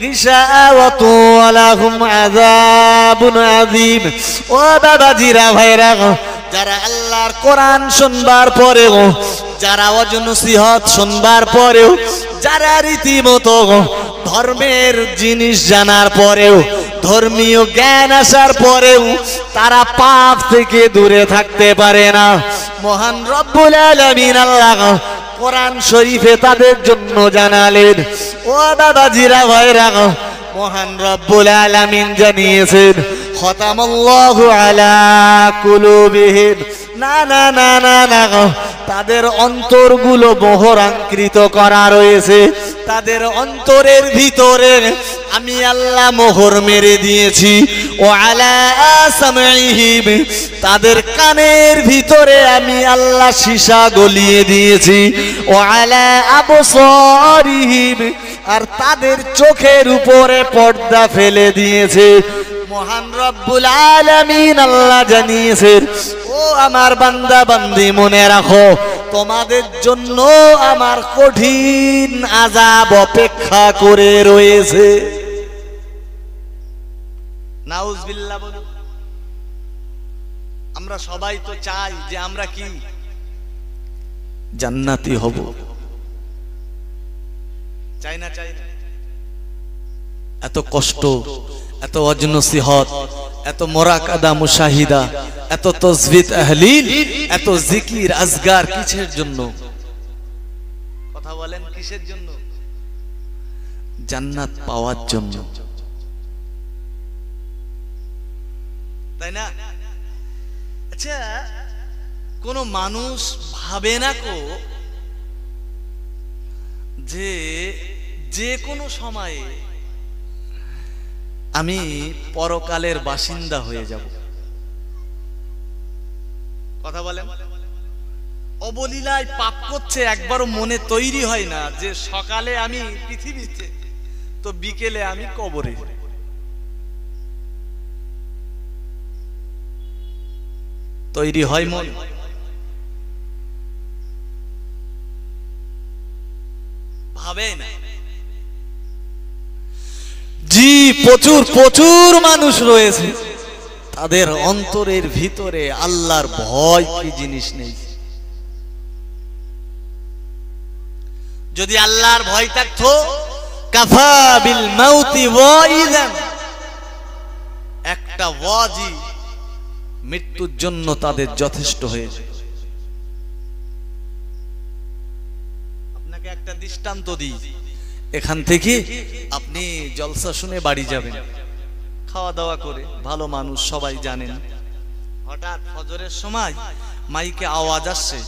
গিশাওয়াতু ওয়া লাহুম আযাবুন আযীম। ও বাবাজিরা ভাইরা, যারা আল্লাহর কোরআন শুনবার পরেও, যারা নসিহত শুনবার পরেও, যারা রীতিমতো ধর্মের জিনিস জানার পরেও, ধর্মীয় জ্ঞান আসার পরেও তারা পাপ থেকে দূরে থাকতে পারে না, মহান রব্বুল আলামিন আল্লাহ কোরআন শরীফে তাদের জন্য জানালেন। ও বাবাজিরা ভাইরা, মহান রব্বুল আলামিন জানিয়েছেন, খতামাল্লাহু আলা কুলুবিহিম, না না না না না, তাদের অন্তরগুলো মোহরাঙ্কৃত করা রয়েছে, তাদের অন্তরের ভিতরে আমি আল্লাহ মোহর মেরে দিয়েছি। ও আলা সামাইহিম, তাদের কানের ভিতরে আমি আল্লাহ সীসা গলিয়ে দিয়েছি। ও আলা আবসারিহিম, আর তাদের চোখের উপরে পর্দা ফেলে দিয়েছে। মহান রব্বুল আলামিন আল্লাহ জানিয়েছেন, ও আমার বান্দা বান্দি মনে রাখো, তোমাদের জন্য আমার কঠিন আযাব অপেক্ষা করে রয়েছে। নাউজুবিল্লাহ বলুন। আমরা সবাই তো চাই যে আমরা কি জান্নাতি হব, চাই না? চাই না? এত কষ্ট, এত নসিহত, এত মুরাকাদা মুশাহিদা, এত তাসবিহ তাহলিল, এত জিকির আজগার কিসের জন্য? কথা বলেন, কিসের জন্য? জান্নাত পাওয়ার জন্য, তাই না? আচ্ছা, কোন মানুষ ভাবে না কো যে যে কোনো সময়ে আমি পরকালের বাসিন্দা হয়ে যাব। কথা বলেন, অবলীলায় পাপ করছে, একবারও মনে তৈরি হয় না যে সকালে আমি পৃথিবীতে তো বিকেলে আমি কবরে। তৈরি হয় মন? ভাবে না। জি, প্রচুর প্রচুর মানুষ রয়েছে, তাদের অন্তরের ভিতরে আল্লাহর ভয় কি জিনিস নেই। যদি আল্লাহর ভয় থাকতো, কাফা বিল মাউতি ওয়াইযান, একটা ওয়াজি মৃত্যুর জন্য তাদের যথেষ্ট হয়ে যায়। আপনাকে একটা দৃষ্টান্ত দিই, এখান থেকে আপনি জলসা শুনে বাড়ি যাবেন, খাওয়া দাওয়া করে, ভালো মানুষ সবাই জানেন। হঠাৎ ফজরের সময় মাইকে আওয়াজ আসছে,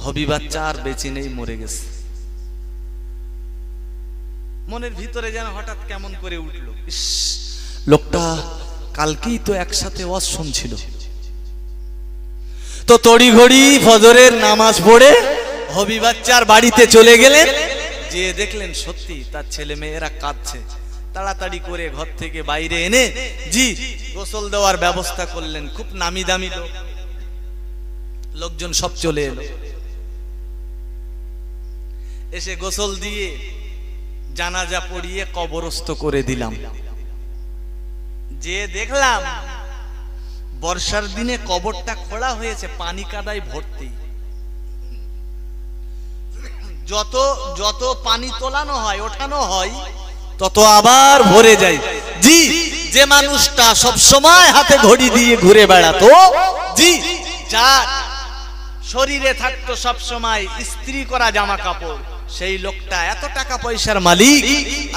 হবি বাচ্চা আর বেঁচে নেই, মরে গেছে। মনের ভিতরে যেন হঠাৎ কেমন করে উঠলো, ইস, লোকটা কালকেই তো একসাথে ওয়াজ শুনছিল। তো তড়িঘড়ি ফজরের নামাজ পড়ে হবি বাচ্চার বাড়িতে চলে গেলেন, যে দেখলেন সত্যি তার ছেলে মেয়েরা কাঁদছে। তাড়াতাড়ি করে ঘর থেকে বাইরে এনে জি গোসল দেওয়ার ব্যবস্থা করলেন। খুব নামি দামি লোকজন সব চলে এলো, এসে গোসল দিয়ে জানাজা পড়িয়ে কবরস্থ করে দিলাম। যে দেখলাম বর্ষার দিনে কবরটা খোলা হয়েছে, পানি কাদায় ভর্তি। যত যত পানি তোলানো হয়, ওঠানো হয়, তত আবার ভরে যায়। জি, যে মানুষটা সব সময় হাতে ঘড়ি দিয়ে ঘুরে বেড়াতো, জি, যার শরীরে থাকতো সব সময় ইস্ত্রি করা জামা কাপড়, সেই লোকটা এত টাকা পয়সার মালিক,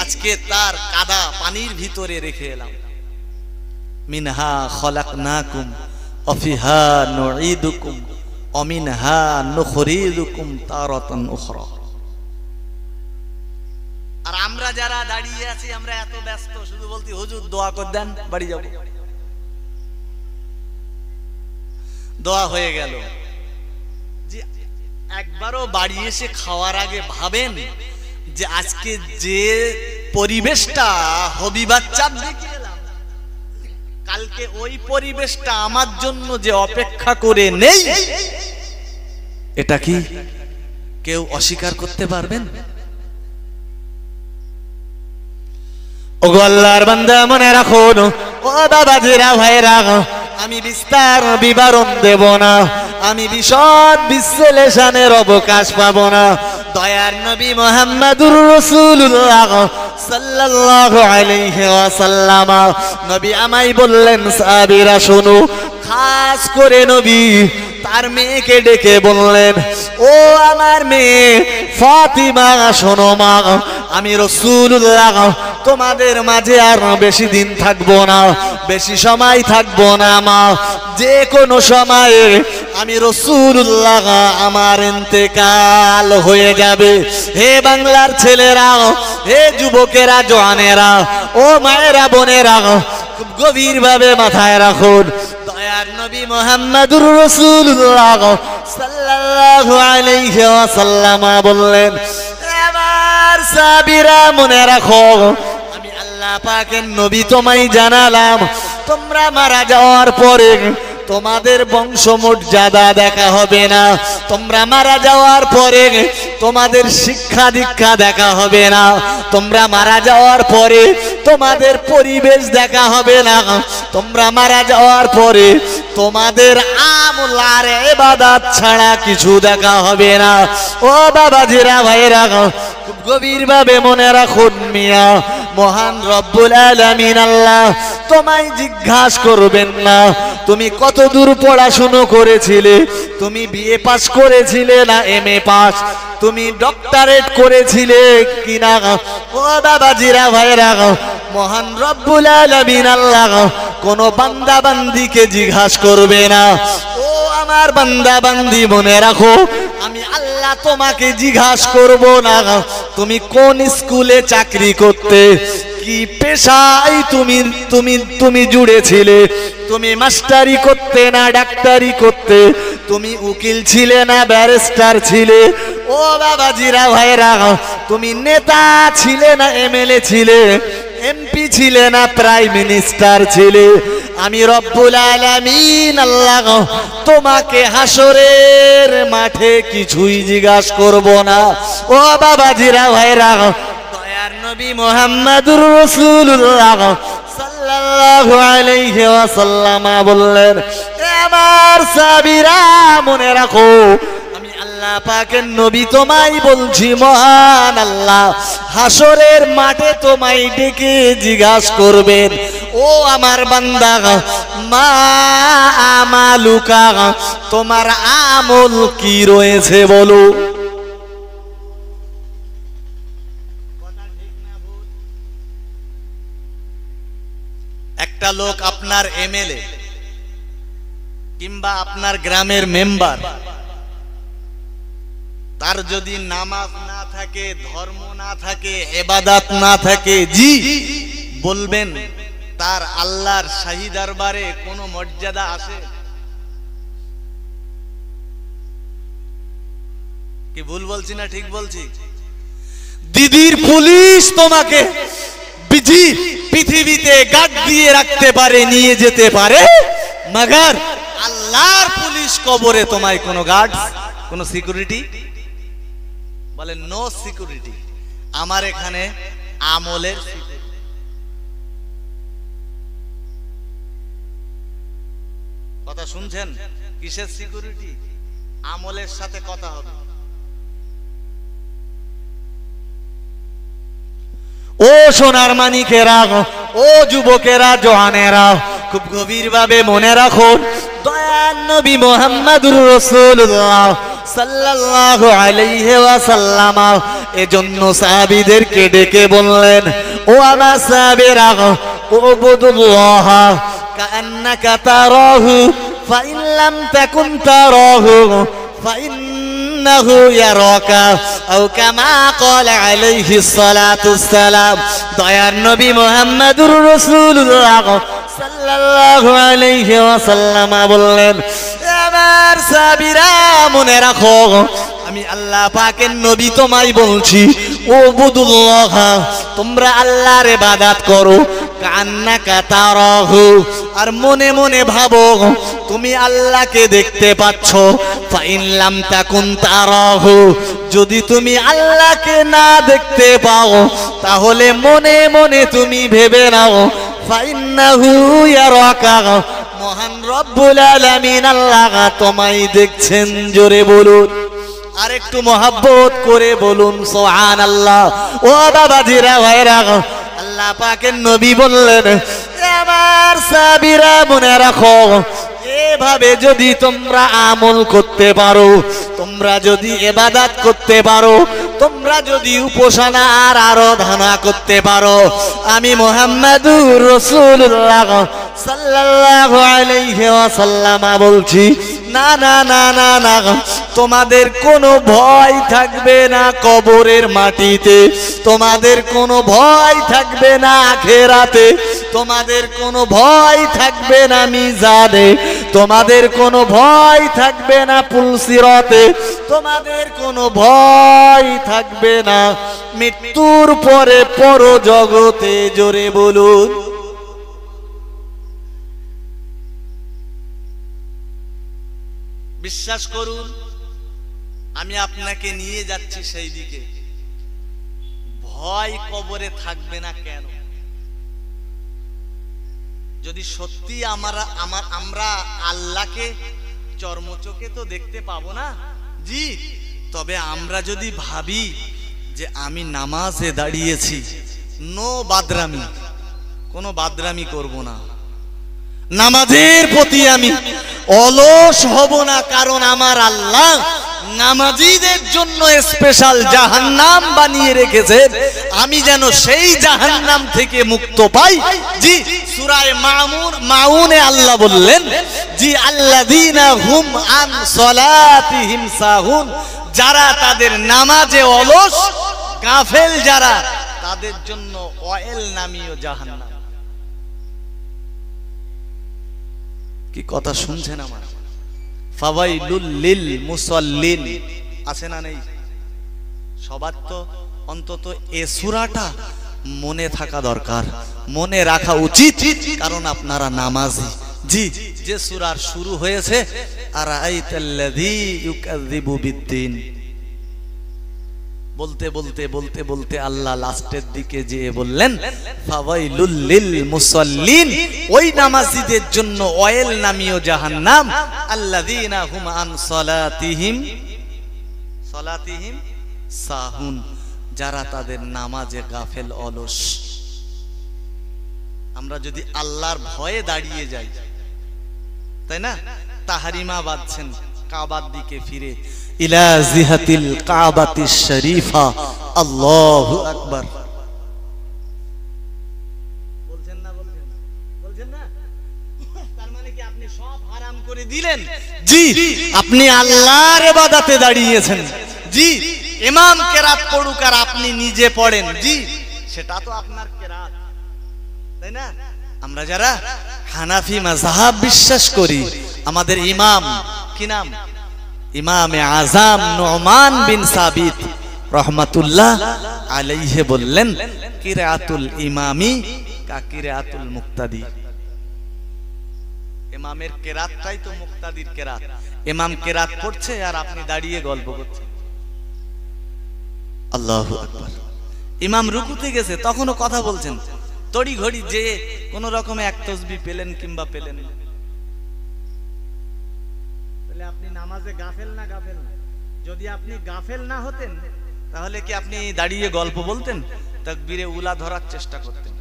আজকে তার কাদা পানির ভিতরে রেখে এলাম। মিনহা খলাকনাকুম ওয়া ফিহা নুঈদুকুম ওয়া মিনহা নুখরিজুকুম তারাতান উখরা। আর আমরা যারা দাঁড়িয়ে আছি, আমরা এত ব্যস্ত, শুধু বলতি হুজুর দোয়া করে দেন, বাড়ি যাব। দোয়া হয়ে গেল। যে একবারও বাড়ি এসে খাওয়ার আগে ভাবেন যে আজকে যে পরিবেশটা হবি বাচ্চা দেখে এলাম, কালকে ওই পরিবেশটা আমার জন্য যে অপেক্ষা করে নেই, এটা কি কেউ অস্বীকার করতে পারবেন? ওগো আল্লাহর বান্দা, মনে রাখুন, ও বাবাজিরা ভাইরা, আমি বিস্তার বিবরণ দেব না, আমি বিশদ বিশ্লেষণের অবকাশ পাব না। দয়ার নবী মুহাম্মদুর রাসূলুল্লাহ সাল্লাল্লাহু আলাইহি ওয়াসাল্লাম নবী আমায় বললেন, সাহাবীরা শোনো। খাস করে নবী তার মেয়েকে ডেকে বললেন, ও আমার মেয়ে ফাতিমা, শোনো মা, আমি রাসূলুল্লাহ তোমাদের মাঝে আর বেশি দিন থাকবো না, বেশি সময় থাকবো না মা। যে কোনো সময়ে আমি রাসূলুল্লাহ আমার ইন্তেকাল হয়ে যাবে। হে বাংলার ছেলেরা, হে যুবকেরা, জওয়ানেরা, ও মায়েরা, বোনেরা, খুব গভীর ভাবে মাথায় রাখুন। দয়ার নবী মুহাম্মদুর রাসূলুল্লাহ সাল্লাল্লাহু আলাইহি ওয়াসাল্লাম বললেন, আমার সাহাবীরা মনে রাখো, আমি আল্লাহ পাকের নবী তোমায় জানালাম, তোমরা মারা যাওয়ার পরে তোমাদের বংশমর্যাদা দেখা হবে না, তোমরা মারা যাওয়ার পরে তোমাদের শিক্ষা দীক্ষা দেখা হবে না, তোমরা মারা যাওয়ার পরে তোমাদের পরিবেশ দেখা হবে না, তোমরা মারা যাওয়ার পরে তোমাদের আমল আর ইবাদত ছাড়া কিছু দেখা হবে না। ও বাবাজিরা, ভাইরা, খুব গভীর ভাবে মনে রাখুন মিয়া, মহান রব্বুল আলামিন আল্লাহ তোমায় জিজ্ঞাসা করবেন না তুমি কত দূর পড়াশুনো করেছিলে, তুমি বিএ পাস করেছিলে না এমএ পাস, তুমি ডক্টরেট করেছিলে কিনা। ও বাবাজিরা, ভাইরা, মহান রব্বুল আলামিন আল্লাহ কোন বান্দা বান্দিকে জিজ্ঞাসা করবে না। ও আমার বান্দা বান্দি মনে রাখো, আমি আল্লাহ তোমাকে জিজ্ঞাসা করব না তুমি কোন স্কুলে চাকরি করতে, কি পেশায় তুমি তুমি তুমি জুড়েছিলে, তুমি মাস্টারি করতে না ডাক্তারি করতে, তুমি উকিল ছিলে না ব্যারিস্টার ছিলে, ও বাবাজিরা ভাইরা তুমি নেতা ছিলে না এমএলএ ছিলে, এমপি ছিলে না প্রাইম মিনিস্টার ছিলে। আমি রব্বুল আলামিন আল্লাহ তোমাকে হাসরের মাঠে কিছুই জিজ্ঞাসা করব না। ও বাবাজিরা ভাইরা, দয়ার নবী মুহাম্মদুর রাসূলুল্লাহ সাল্লাল্লাহু আলাইহি ওয়াসাল্লাম বললেন, আমার সাহাবীরা মনে রাখো, আমি আল্লাহ পাকের নবী তোমায় বলছি, মহান আল্লাহ হাসরের মাঠে তোমায় ডেকে জিজ্ঞাসা করবেন, ও আমার বান্দা মা আমালুকা, তোমার আমল কি রয়েছে বলো। একটা লোক আপনার এমএলএ কিংবা আপনার গ্রামের মেম্বার, তার যদি নামাজ না থাকে, ধর্ম না থাকে, ইবাদত না থাকে, জি বলবেন তার আল্লাহর শাহী দরবারে কোনো মর্যাদা আছে? কি ভুল বলছি না ঠিক বলছি? দিদির পুলিশ তোমাকে পৃথিবীতে গার্ড দিয়ে রাখতে পারে, নিয়ে যেতে পারে, মগর আল্লাহর পুলিশ কবরে তোমায় কোনো গার্ড, কোনো সিকিউরিটি? বলে নো সিকিউরিটি। আমার এখানে আমলের কথা শুনছেন? কিসের সিকিউরিটি? আমলের সাথে কথা হবে। ও সোনার মানিকেরা, ও যুবকেরা, জওয়ানেরা, খুব গভীর ভাবে মনে রাখো, দয়ার নবী মুহাম্মদুর রাসূলুল্লাহ সাল্লাল্লাহু আলাইহি ওয়াসাল্লাম এজন্য সাহাবীদেরকে ডেকে বললেন, ও আমার সাহাবীরা, উবুদুল্লাহ কাআন্নাকা তারাহু ফাইন লাম তাকুন তারাহু ফাইন্নাহু ইয়ারাকা, আও কামা ক্বালা আলাইহিস সালাতুস সালাম। দয়ার নবী মুহাম্মদুর রাসূলুল্লাহ সাল্লাল্লাহু আলাইহি ওয়াসাল্লাম বললেন, আমার সাহাবীরা মনে রাখো, আমি আল্লাহ পাকের নবী তোমায় বলছি, উবুদুল্লাহ, তোমরা আল্লাহর ইবাদত করো, কান্নাকা তারাহু, আর মনে মনে ভাবো তুমি আল্লাহকে দেখতে পাচ্ছ, ফাইন লাম তাকুন তারাহু, যদি তুমি আল্লাহকে না দেখতে পাও তাহলে মনে মনে তুমি ভেবে নাও ফাইন্নাহু ইয়ারাকা, মহান রব্বুল আলামিন আল্লাহ তোমায় দেখছেন। জোরে বলুন, আর একটু মহব্বত করে বলুন সুবহানাল্লাহ। ও বাবাজিরা ভাইরা, আল্লাহ পাকের নবী বললেন, আমার সাহাবীরা মনে রাখো, এভাবে যদি তোমরা আমল করতে পারো, তোমরা যদি ইবাদত করতে পারো, তোমরা যদি উপাসনা আর আরাধনা করতে পারো, আমি মুহাম্মদুর রাসূলুল্লাহ সাল্লাল্লাহু আলাইহি ওয়াসাল্লাম বলছি, না না না না না, তোমাদের কোনো ভয় থাকবে না কবরের মাটিতে, তোমাদের কোনো ভয় থাকবে না আখিরাতে, তোমাদের কোনো ভয় থাকবে না মিজানে, তোমাদের কোনো ভয় থাকবে না পুলসিরাতে, তোমাদের কোনো ভয় থাকবে না মৃত্যুর পরে পরজগতে। জোরে বলুন। বিশ্বাস করুন, আমি আপনাকে নিয়ে যাচ্ছি সেই দিকে। ভয় কবরে থাকবে না কেন? যদি সত্যি আমরা আল্লাহকে চর্মচোখে তো দেখতে পাবো না, জি, তবে আমরা যদি ভাবি যে আমি নামাজে দাঁড়িয়েছি, নো বাদরামি, কোনো বাদরামি করব না, নামাজের প্রতি আমি অলস হব না, কারণ আমার আল্লাহ নামাজীদের জন্য স্পেশাল জাহান্নাম বানিয়ে রেখেছেন, আমি যেন সেই জাহান্নাম থেকে মুক্ত পাই। জি, সূরা মাউনে আল্লাহ বললেন, জি আল্লাযীনা হুম আন সালাতিহিম সাহুন, যারা তাদের নামাজে অলস গাফেল, যারা তাদের জন্য অয়েল নামীয় জাহান্নাম। কি কথা শুনছেন আমার? ফাওয়াইলুল লিল মুসাল্লিন আছে না নেই? সবার তো অন্তত এ সূরাটা মনে থাকা দরকার, মনে রাখা উচিত, কারণ আপনারা নামাজি। জি, যে সূরার শুরু হয়েছে আরাআইতাল্লাযী ইউকাযযিবু বিদ্দিন, বলতে বলতে বলতে বলতে আল্লাহ লাস্টের দিকে যেয়ে বললেন ফাওয়াইলুল লিল মুসাল্লিন, ওই নামাজীদের জন্য অয়েল নামীয় জাহান্নাম, আল্লাযীনা হুম আন সালাতিহিম সাহুন, যারা তাদের নামাজে গাফেল অলস। আমরা যদি আল্লাহর ভয়ে দাঁড়িয়ে যাই, তাই না? তাহরিমা বাঁধছেন কাবার দিকে ফিরে, ইলা জিহাতিল কাবাতিশ শরীফা, আল্লাহু আকবার। বলছেন না? বলছেন না? তার মানে কি আপনি সব হারাম করে দিলেন? জি, আপনি আল্লাহর ইবাদতে দাঁড়িয়েছেন। জি, ইমাম কেরাত পড়ুক আর আপনি নিজে পড়েন, জি সেটা তো আপনার কেরাত, তাই না? আমরা যারা হানাফি মাযহাব বিশ্বাস করি, আমাদের ইমাম কি নাম? ইমামে আযম নুমান বিন সাবিত রাহমাতুল্লাহ আলাইহি বললেন, কিরাতুল ইমামি কা কিরাতুল মুক্তাদি। ইমামের কেরাতটাই তো মুক্তাদির কেরাত। ইমাম কেরাত পড়ছে আর আপনি দাঁড়িয়ে গল্প করছেন। আল্লাহু আকবার। ইমাম রুকুতে গেছে, তখনও কথা বলছেন, তড়ি ঘড়ি যে কোন রকমে এক তাসবিহ পেলেন কিংবা পেলেন না। তাহলে আপনি নামাজে গাফেল না? গাফেল না। যদি আপনি গাফেল না হতেন তাহলে কি আপনি দাঁড়িয়ে গল্প বলতেন? তাকবীরে উলা ধরার চেষ্টা করতেন?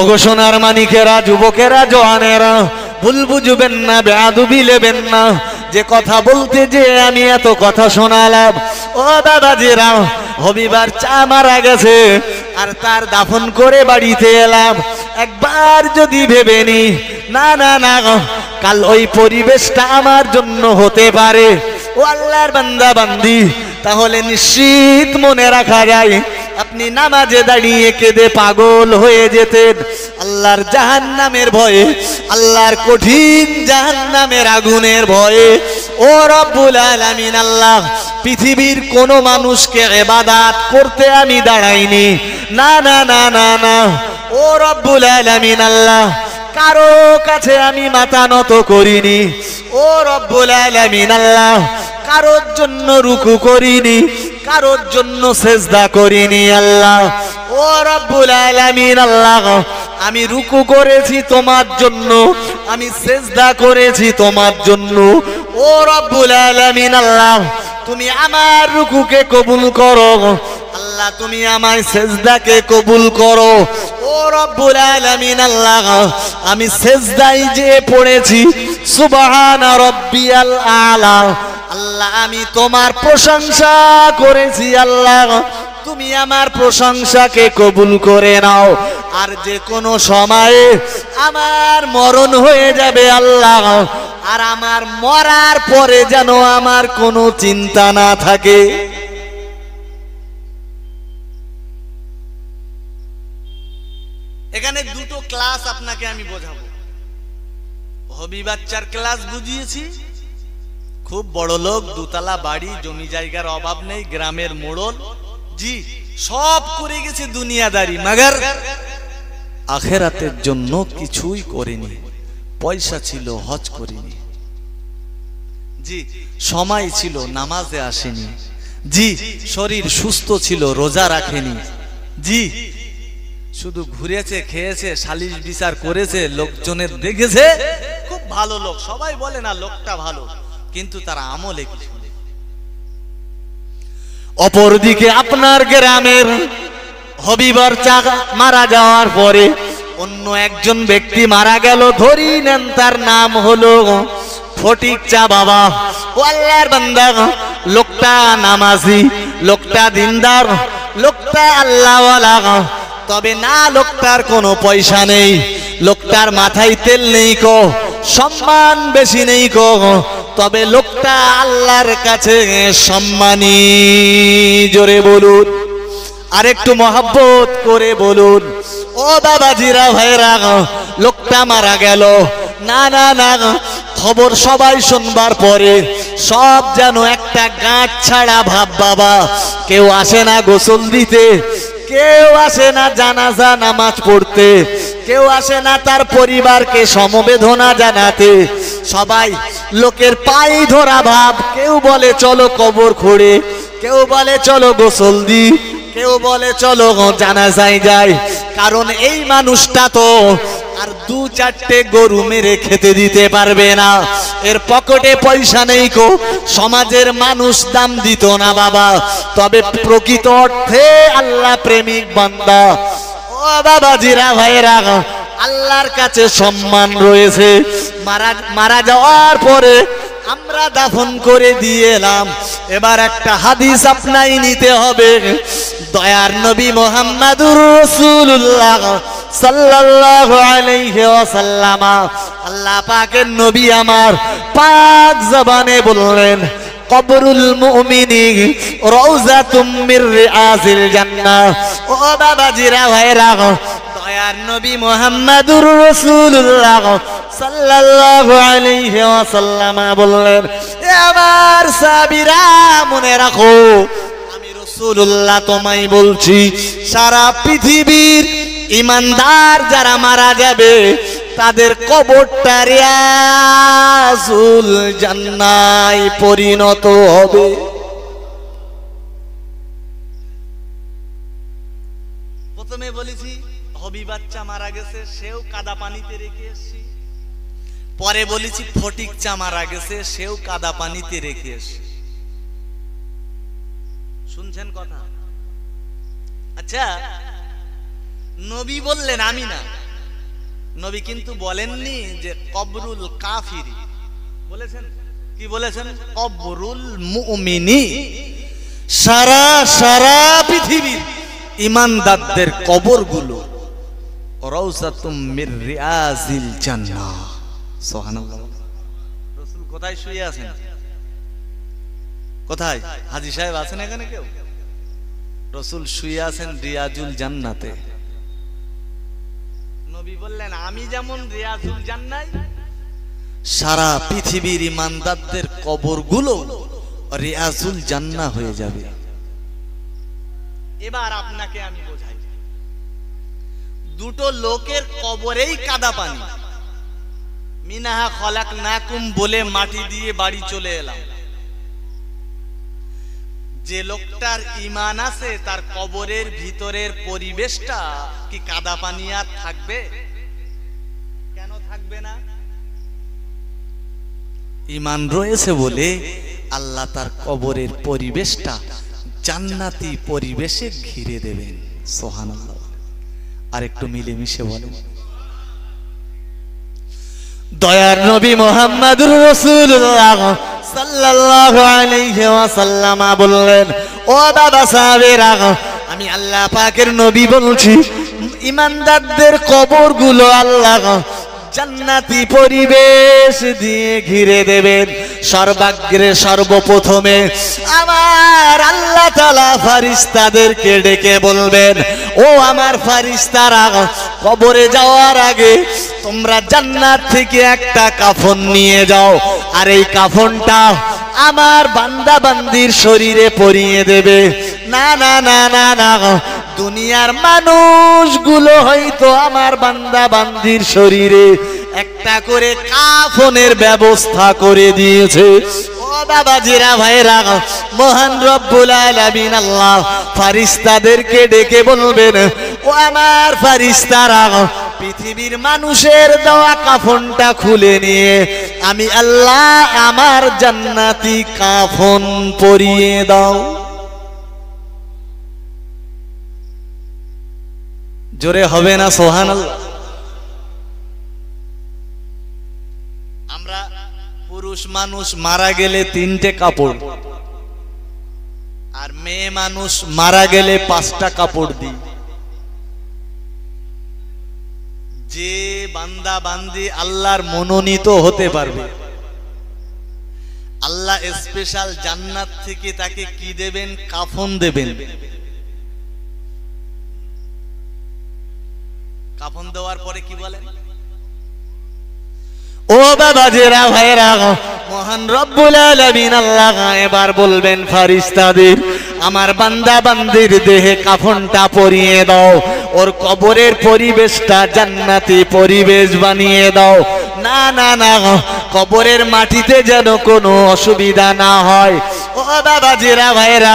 ওগো সোনার মানিকেরা, যুবকেরা, জওয়ানেরা, ভুল বুঝবেন না, বেয়াদবি নেবেন না। যে কথা বলতে যে আমি এত কথা শোনালাম, ও দাদাজিরা, হবিবার চা মারা গেছে আর তার দাফন করে বাড়িতে এলাম। একবার যদি ভেবে নি, না না না, কাল ওই পরিবেশটা আমার জন্য হতে পারে, ও আল্লাহর বান্দা বান্দি, তাহলে নিশ্চিত মনে রাখা যায় আপনি নামাজে দাঁড়িয়ে কেঁদে পাগল হয়ে যেতেন আল্লাহর জাহান্নামের ভয়ে, আল্লাহর কঠিন জাহান্নামের আগুনের ভয়ে। ও রব্বুল আলামিন আল্লাহ, পৃথিবীর কোন মানুষকে ইবাদত করতে আমি দাঁড়াইনি, না না না না না। ও রব্বুল আলামিন আল্লাহ, কারো কাছে আমি মাথা নত করিনি। ও রব্বুল আলামিন আল্লাহ, কারোর জন্য রুকু করিনি, কারোর জন্য সেজদা করিনি আল্লাহ। ও রব্বুল আলামিন আল্লাহ, আমি রুকু করেছি তোমার জন্য, আমি সেজদা করেছি তোমার জন্য। ও রব্বুল আলামিন আল্লাহ, তুমি আমার রুকুকে কবুল করো আল্লাহ, তুমি আমার সেজদাকে কবুল করো। ও রব্বুল আলামিন আল্লাহ, আমি সেজদায় যে পড়েছি সুবহানা রাব্বিয়াল আলা, আল্লাহ আমি তোমার প্রশংসা করেছি আল্লাহ, তুমি আমার প্রশংসাকে কবুল করে নাও। আর যে কোনো সময়ে আমার মরণ হয়ে যাবে আল্লাহ, আর আমার মরার পরে যেন আমার কোনো চিন্তা না থাকে। এখানে দুটো ক্লাস আপনাকে আমি বোঝাবো। হবি বাচ্চার ক্লাস বুঝিয়েছি, খুব বড় লোক, দুতলা বাড়ি, জমি জায়গার অভাব নেই, গ্রামের মোড়ল, জি সব করে গেছে দুনিয়াদারি, মাগার আখেরাতের জন্য কিছুই করেনি। পয়সা ছিল, হজ করেনি, জি সময় ছিল, নামাজে আসেনি, জি শরীর সুস্থ ছিল, রোজা রাখেনি, জি শুধু ঘুরেছে, খেয়েছে, সালিশ বিচার করেছে, লোকজনের দেখেছে খুব ভালো লোক, সবাই বলে না লোকটা ভালো, কিন্তু তার আমলে কিছু নেই। অপরদিকে আপনার গ্রামের হবিবর চা মারা যাওয়ার পরে অন্য একজন ব্যক্তি মারা গেল, ধরি নেন তার নাম হলো ফটিক চা বাবা। ও আল্লাহর বান্দা, লোকটা নামাজি, লোকটা দিনদার, লোকটা আল্লাহওয়ালা, তবে না লোকটার কোনো পয়সা নেই, লোকটার মাথায় তেল নেই কো, সম্মান বেশি নেই কো, তবে লোকটা আল্লাহর কাছে সম্মানী। জোরে বলুন, আরেকটু মহব্বত করে বলুন। ও বাবাজিরা ভাইরা, লোকটা মারা গেল, না না না, খবর সবাই শুনবার পরে সব যেন একটা গাঁট ছাড়া ভাব বাবা। কেউ আসে না গোসল দিতে, কেউ আসে না জানাজা নামাজ পড়তে, কেউ আসে না তার পরিবারকে সমবেদনা জানাতে, সবাই লোকের পায়ে ধরা ভাব। কেউ বলে চলো কবর খুঁড়ে, কেউ বলে চলো গোসল দি, কেউ বলে চলো জানাজায় যাই। কারণ এই মানুষটা তো আর 2-4টে গরু মেরে খেতে দিতে পারবে না, এর পকেটে পয়সা নেই কো। সমাজের মানুষ দাম দিত না বাবা, তবে প্রকৃত অর্থে আল্লাহ প্রেমিক বান্দা, ও বাবাজিরা ভাইরা, আল্লাহর কাছে সম্মান রয়েছে। মারা যাওয়ার পরে আমরা দাফন করে দিয়ে এলাম। এবার একটা হাদিস আপনাই নিতে হবে। দয়ার নবী মুহাম্মাদুর রাসূলুল্লাহ সাল্লাল্লাহু আলাইহি ওয়াসাল্লাম, আল্লাহ পাকের নবী আমার পাক জবানে বললেন, কবরুল মুমিনি রওজাতুম মির রিয়াজিল জান্নাহ। ও বাবাজিরা ভাইরা, দয়ার নবী মুহাম্মাদুর রাসূলুল্লাহ সাল্লাল্লাহু আলাইহি ওয়াসাল্লাম বললেন, এ আমার সাহাবীরা মনে রাখো, আমি রাসূলুল্লাহ তোমায় বলছি, সারা পৃথিবীর ঈমানদার যারা মারা যাবে তাদের কবরটা রিয়াজুল জান্নায় পরিণত হবে। প্রথমে বলেছি হবি বাচ্চা মারা গেছে, সেও কাদা পানিতে রেখে এসেছি। পরে বলেছি ফটিক চা মারা গেছে, সেও কাদা পানিতে রেখে এসেছি। শুনছেন কথা? আচ্ছা, নবী বললেন, আমি না। নবী কিন্তু বলেননি যে কবরুল কাফিরি, বলেছেন কি বলেছেন? কবরুল মুমিনি। সারা সারা পৃথিবীর ঈমানদারদের কবরগুলো রাউজাতুম মির রিয়াজিল জান্নাহ। সুবহানাল্লাহ। রাসূল কোথায় শুয়ে আছেন? কোথায়? হাজী সাহেব আছেন এখানে কেউ? রাসূল শুয়ে আছেন রিয়াজুল জান্নাতে। নবী বললেন, আমি যেমন রিয়াজুল জান্নাহ, সারা পৃথিবীর ঈমানদারদের কবরগুলো রিয়াজুল জান্নাহ হয়ে যাবে। এবার আপনাকে আমি বোঝাই, দুটো লোকের কবরেই কাদা পানি, মিনাহা খলাকনাকুম বলে মাটি দিয়ে বাড়ি চলে এলাম। যে লোকটার ঈমান আছে তার কবরের ভিতরের পরিবেশটা কি কাদা পানি আর থাকবে? কেন থাকবে না? ঈমান রয়েছে বলে আল্লাহ তার কবরের পরিবেশটা জান্নাতি পরিবেশে ঘিরে দেবেন। সুবহানাল্লাহ। আর একটু মিলেমিশে বলেন। দয়ার নবী মুহাম্মাদুর রাসূলুল্লাহ সাল্লাল্লাহু আলাইহি ওয়াসাল্লাম বললেন, ও বাবা সাহাবীরা, আমি আল্লাহ পাকের নবী বলছি, ঈমানদারদের কবরগুলো আল্লাহ জান্নাতি পরিবেশ দিয়ে ঘিরে দেবেন। সর্বাগ্রে সর্বপ্রথমে আমার আল্লাহ তাআলা ফেরেশতাদেরকে ডেকে বলবেন, ও আমার ফেরেশতারা, কবরে যাওয়ার আগে তোমরা জান্নাত থেকে একটা কাফন নিয়ে যাও, আর এই কাফনটা আমার বান্দা বান্দির শরীরে পরিয়ে দেবে। না না না না না, দুনিয়ার মানুষগুলো হয়তো আমার বান্দা বান্দির শরীরে একটা করে কাফনের ব্যবস্থা করে দিয়েছে। ও বাবাজিরা ভাইরা, মহান রব্বুল আলামিন আল্লাহ ফেরেশতাদেরকে ডেকে বলবেন, ও আমার ফেরেশতারা, পৃথিবীর মানুষের দেওয়া কাফনটা খুলে নিয়ে আমি আল্লাহ আমার জান্নাতি কাফন পরিয়ে দাও। জোরে হবে না সুবহানাল্লাহ? আমরা পুরুষ মানুষ মারা গেলে 3টে কাপড়, আর মেয়ে মানুষ মারা গেলে 5টা কাপড় দিই। যে বান্দা বান্দি আল্লাহর মনোনীত হতে পারবে, আল্লাহ স্পেশাল জান্নাত থেকে তাকে কি দেবেন? কাফন দেবেন। কাফন দেওয়ার পরে কি বলেন? ও বাবাজেরা ভাইরা, মহান রব্বুল আলামিন আল্লাহ এবার বলবেন ফেরেশতাদের, আমার বান্দা বান্দির দেহে কাফনটা পরিয়ে দাও, ওর কবরের পরিবেশটা জান্নাতি পরিবেশ বানিয়ে দাও। না না না, কবরের মাটিতে যেন কোনো অসুবিধা না হয়। ও বাবাজেরা ভাইরা,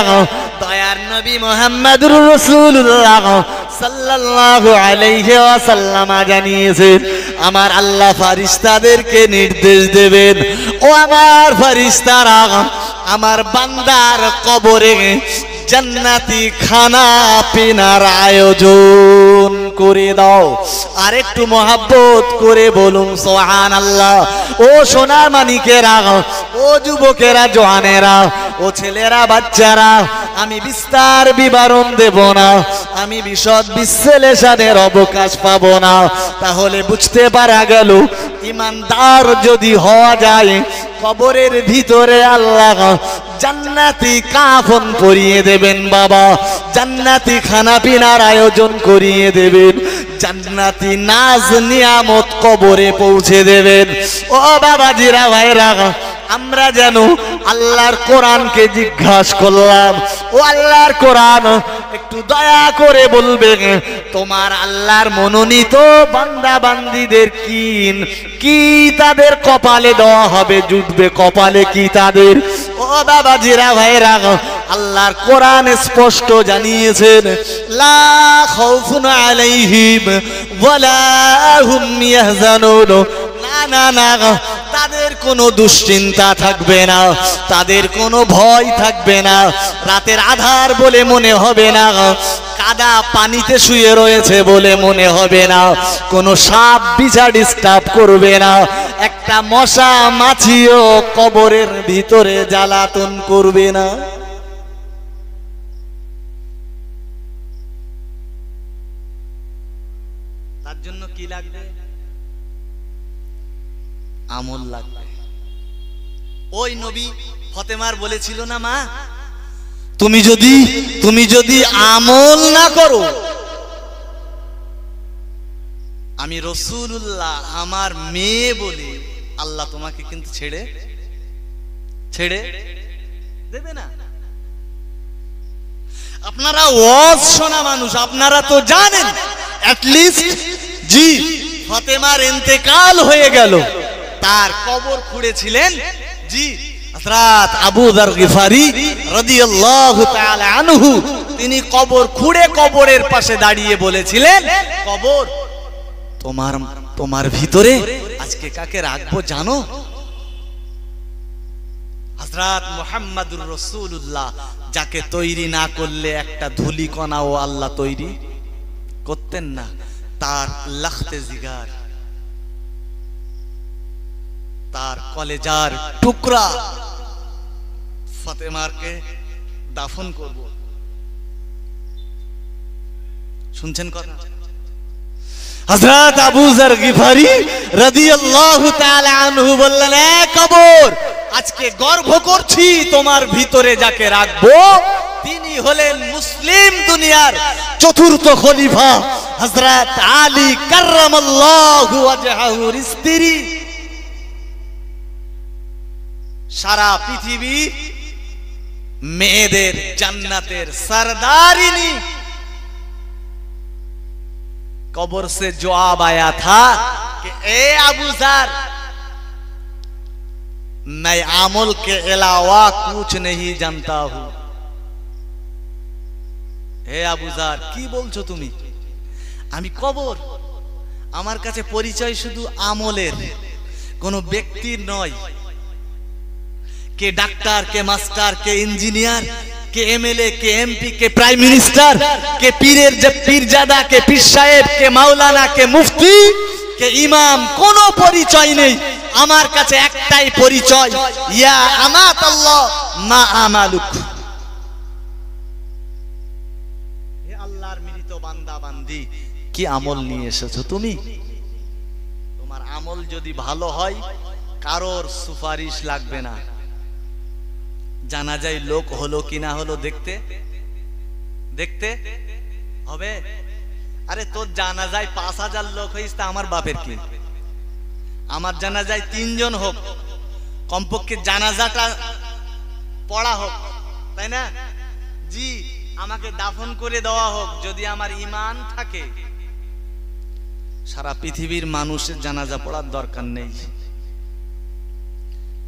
দয়ার নবী মুহাম্মদুর রাসূলুল্লাহ সাল্লাল্লাহু আলাইহি ওয়াসাল্লাম জানিয়েছেন, আমার আল্লাহ ফেরেশতাদেরকে নির্দেশ দেবেন, ও আমার ফেরেশতারা, আমার বান্দার কবরে জান্নাতি খানা পিনার আয়োজন করে দাও। আর একটু মহব্বত করে বলুন সুবহানাল্লাহ। ও সোনার মানিকেরা, ও যুবকেরা, জওয়ানেরা, ও ছেলেরা, বাচ্চারা, আমি বিস্তার বিবরণ দেব না, আমি বিশদ বিশ্লেষণের অবকাশ পাবো না। তাহলে বুঝতে পারা গেল, ইমানদার যদি হওয়া যায়, কবরের ভিতরে আল্লাহ জান্নাতি কাফন পরিয়ে দেবেন বাবা, জান্নাতি খানা পিনার আয়োজন করিয়ে দেবেন, জান্নাতি নাজ নিয়ামত কবরে পৌঁছে দেবেন। ও বাবাজিরা ভাইরা, আমরা যেন আল্লাহর কোরআনকে জিজ্ঞাসা করলাম, ও আল্লাহর কোরআন একটু দয়া করে বলবে, তোমার আল্লাহর মনোনীত বান্দা বান্দীদের কি তাদের কপালে দেওয়া হবে, জুটবে কপালে কি তাদের? ও বাবাজিরা ভাইরা, আল্লাহর কোরআন স্পষ্ট জানিয়েছেন, লা খাউফুন আলাইহিম ওয়ালা হুম ইয়াহজানুন। না না না, তাদের কোনো দুশ্চিন্তা থাকবে না, তাদের কোনো ভয় থাকবে না, রাতের আধার বলে মনে হবে না, কাদা পানিতে শুয়ে রয়েছে বলে মনে হবে না, কোনো সাপ বিছা ডিস্টার্ব করবে না, একটা মশা মাছিও কবরের ভিতরে জ্বালাতন করবে না। তার জন্য কি লাগবে? আমল লাগবে। ওই নবী ফাতেমার বলেছিল না, মা তুমি যদি আমল না করো, আমি রাসূলুল্লাহ আমার মেয়ে বলে আল্লাহ তোমাকে কিন্তু ছেড়ে দেবে না। আপনারা ওয়াজ শোনা মানুষ, আপনারা তো জানেন অ্যাটলিস্ট জি ফাতেমার ইন্তেকাল হয়ে গেল, তার কবর খুঁড়েছিলেন জি হযরত আবু যর গিফারি রাদিয়াল্লাহু তাআলা আনহু। তিনি কবর খুঁড়ে কবরের পাশে দাঁড়িয়ে বলেছিলেন, কবর তোমার ভিতরে আজকে কাকে রাখবো জানো? হযরত মুহাম্মদুর রাসূলুল্লাহ, যাকে তৈরি না করলে একটা ধূলিকণাও আল্লাহ তৈরি করতেন না, তার লখতে জিগার, তার কলেজার টুকরা ফাতেমাকে দাফন করব। শুনছেন কথা? হযরত আবু যর গিফারি রাদিয়াল্লাহু তাআলা আনহু বললেন, এ কবর, আজকে গর্ব করছি তোমার ভিতরে যাকে রাখবো তিনি হলেন মুসলিম দুনিয়ার চতুর্থ খলিফা হযরত আলী কাররামাল্লাহু ওয়াজহাহুর স্ত্রী। সারা পৃথিবী মেয়েদের জান্নাতের सरदारिनी। कब्र से जवाब आया था कि ए अबू ज़र, मैं अमल के अलावा कुछ नहीं जानता हूं। हे अबू ज़र, की बोलছো তুমি? আমি কবর, আমার কাছে পরিচয় শুধু আমলের, কোনো ব্যক্তির নয়। के डॉक्टर, के मास्टर, के इंजीनियर, के एमएलए, के एमपी, के प्राइम मिनिस्टर, के पीरेर जब पीरजादा, के पीर साहेब, के मौलाना, के मुफ्ती, के इमाम, कोनो परिचय नहीं। আমার কাছে একটাই পরিচয়, ইয়া আমাতাল্লাহ মা আমালুক। হে আল্লাহর মৃত বান্দা বান্দি, কি আমল নিয়ে এসেছো তুমি? তোমার আমল যদি ভালো হয় কারোর সুপারিশ লাগবে না। জানাজায় লোক হলো কিনা হলো দেখতে দেখতে হবে? আরে তোর জানাজায় ৫,০০০ লোক হইস তা আমার বাপের কি? আমার জানাজায় ৩ জন হোক, কমপক্ষে জানাজাটা পড়া হোক, তাই না? জি, আমাকে দাফন করে দেওয়া হোক, যদি আমার ঈমান থাকে। সারা পৃথিবীর মানুষের জানাজা পড়ার দরকার নেই।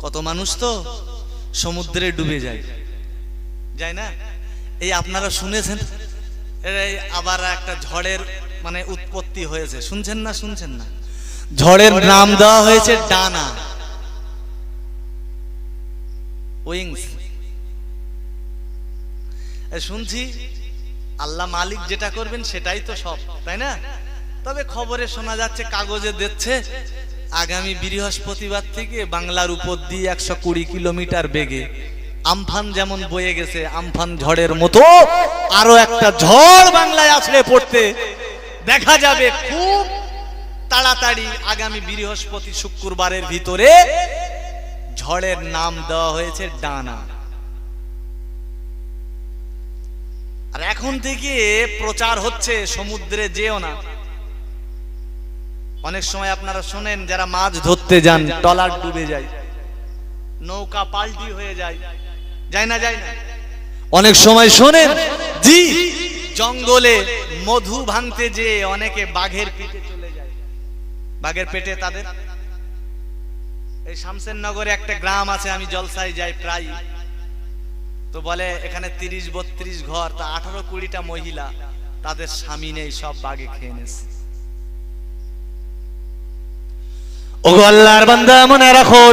কত মানুষ তো সমুদ্রে ডুবে যায়, যায় না? এই আপনারা শুনেছেন আবার একটা ঝড়ের মানে উৎপত্তি হয়েছে, শুনছেন না? শুনছেন না? ঝড়ের নাম দেওয়া হয়েছে ডানা, উইংস। শুনছি আল্লাহ মালিক যেটা করবেন সেটাই তো সব, তাই না? তবে খবরে শোনা যাচ্ছে, কাগজে দিচ্ছে, আগামী বৃহস্পতিবার থেকে বাংলার উপর দিয়ে 120 কিলোমিটার বেগে আমফান যেমন বয়ে গেছে, আমফান ঝড়ের মতো আরো একটা ঝড় বাংলায় আসলে পড়তে দেখা যাবে খুব তাড়াতাড়ি। আগামী বৃহস্পতি শুক্রবারের ভিতরে ঝড়ের নাম দেওয়া হয়েছে ডানা। আর এখন থেকে প্রচার হচ্ছে সমুদ্রে যেও না। অনেক সময় আপনারা শোনেন যারা মাছ ধরতে যান ট্রলার ডুবে যায়, নৌকা পাল্টি হয়ে যায়, যায় না? যায় না? অনেক সময় শোনেন জি জঙ্গলে মধু ভাঙতে যে অনেকে বাঘের পেটে চলে যায়, বাঘের পেটে তাদের। এই শামসেরনগরে একটা গ্রাম আছে, আমি জলসায় যাই প্রায়, তো বলে এখানে 30-32 ঘর, তা 18-20টা মহিলা, তাদের স্বামী নেই, সব বাঘে খেয়ে নেছে। ও আল্লাহর বান্দা মনে রাখো,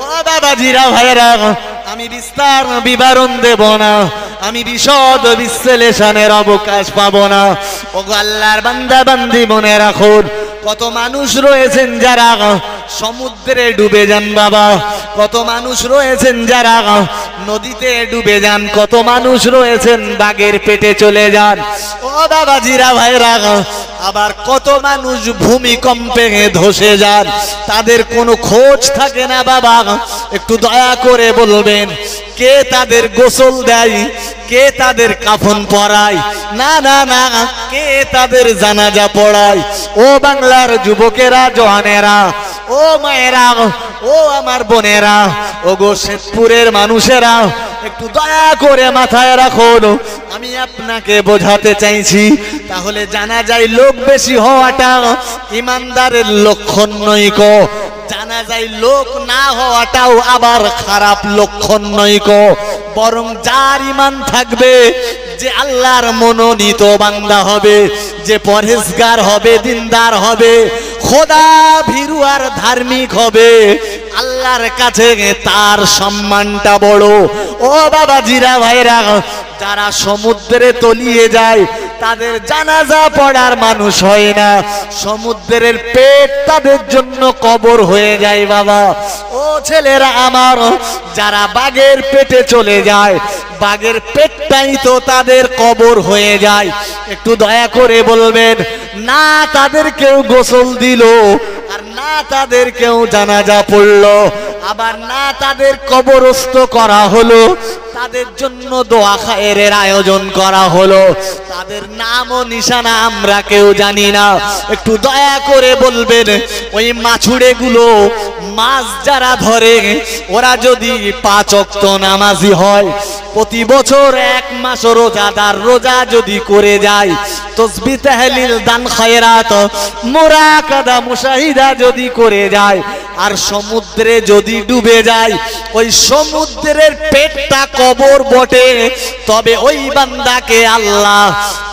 ও বাবাজিরা ভাইরা, আমি বিস্তার বিবরণ দেব না, আমি বিশদ বিশ্লেষণের অবকাশ পাবো না। ও আল্লাহর বান্দা বান্দি মনে রাখো, কত মানুষ রয়েছেন যারা সমুদ্রে ডুবে যান বাবা, কত মানুষ রয়েছেন যারা নদীতে ডুবে যান, কত মানুষ রয়েছেন বাঘের পেটে চলে যান। ও বাবাজিরা ভাইরা, আবার কত মানুষ ভূমিকম্পে ধসে যান, তাদের কোনো খোঁজ থাকে না বাবা। একটু দয়া করে বলবেন, কে তাদের গোসল দেয়, কে তাদের কাফন পরায়? না না না, কে তাদের জানাজা পড়ায়? ও বাংলার যুবকেরা, জওয়ানেরা, ও মায়েরা, ও আমার বোনেরা, ও গো শেরপুরের মানুষেরা, একটু দয়া করে মাথায় রাখুন, আমি আপনাকে বোঝাতে চাইছি। তাহলে জানা যায় লোক বেশি হওয়াটা ইমানদারের লক্ষণ নয় কো, জানা যায় লোক না হওয়াটাও আবার খারাপ লক্ষণ নয় কো। বরং যার ঈমান থাকবে, যে আল্লাহর মনোনীত বান্দা হবে, যে পরহেজগার হবে, দিনদার হবে, খোদা ভীরু আর ধার্মিক হবে, আল্লাহর কাছে তার সম্মানটা বড়। ও বাবাজিরা ভাইরা, যারা সমুদ্রে তলিয়ে যায় তাদের জানাজা পড়ার মানুষ হয় না, সমুদ্রের পেট তাদের জন্য কবর হয়ে যায় বাবা। ও ছেলেরা আমার, যারা বাঘের পেটে চলে যায়, বাঘের পেটটাই তো তাদের কবর হয়ে যায়। একটু দয়া করে বলবেন, না তাদের কেউ গোসল দিল, আর না তাদের কেউ জানাজা পড়লো, আবার না তাদের কবরস্থ করা হলো, তাদের জন্য দোয়া খায়েরের আয়োজন করা হলো, তাদের নাম ও নিশানা আমরা কেউ জানি না। একটু দয়া করে বলবেন, ওই মাছুড়ে গুলো মাছ যারা ধরে, ওরা যদি 5 ওয়াক্ত নামাজি হয়, প্রতি বছর 1 মাস রোজাদার রোজা যদি করে যায়, তাসবিহ তাহলিল দান খায়রাত মুরাকাবা মুশাহিদা যদি করে যায়, আর সমুদ্রে যদি ডুবে যায়, ওই সমুদ্রের পেটটা কবর বটে, তবে ওই বান্দাকে আল্লাহ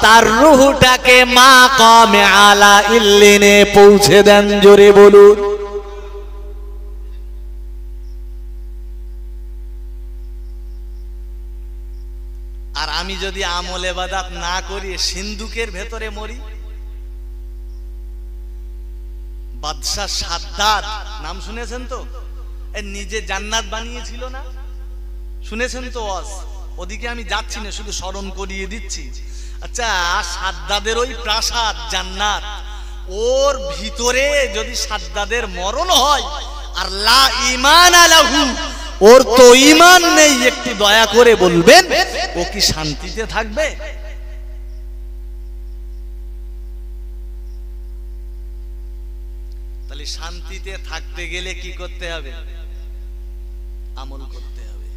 তার রূহটাকে মাকামে আলা ইল্লিনে পৌঁছে দেন। জোরে বলুন। আর আমি যদি আমল ইবাদত না করি, সিন্ধুকের ভেতরে মরি, বাদশাহ সাদ্দাত নাম শুনেছেন তো? নিজে জান্নাত বানিয়েছিল না, শুনেছেন তো? ওদিকে আমি যাচ্ছি না, শুধু স্মরণ করিয়ে দিচ্ছি। আচ্ছা, সাদ্দাদের ওই প্রাসাদ জান্নাত, ওর ভিতরে যদি সাদ্দাদের মরণ হয় আর লা ঈমান আলাহু, ওর তো ঈমান নেই, একটু দয়া করে বলবেন ও কি শান্তিতে থাকবে? তাহলে শান্তিতে থাকতে গেলে কি করতে হবে? আমল করতে হবে।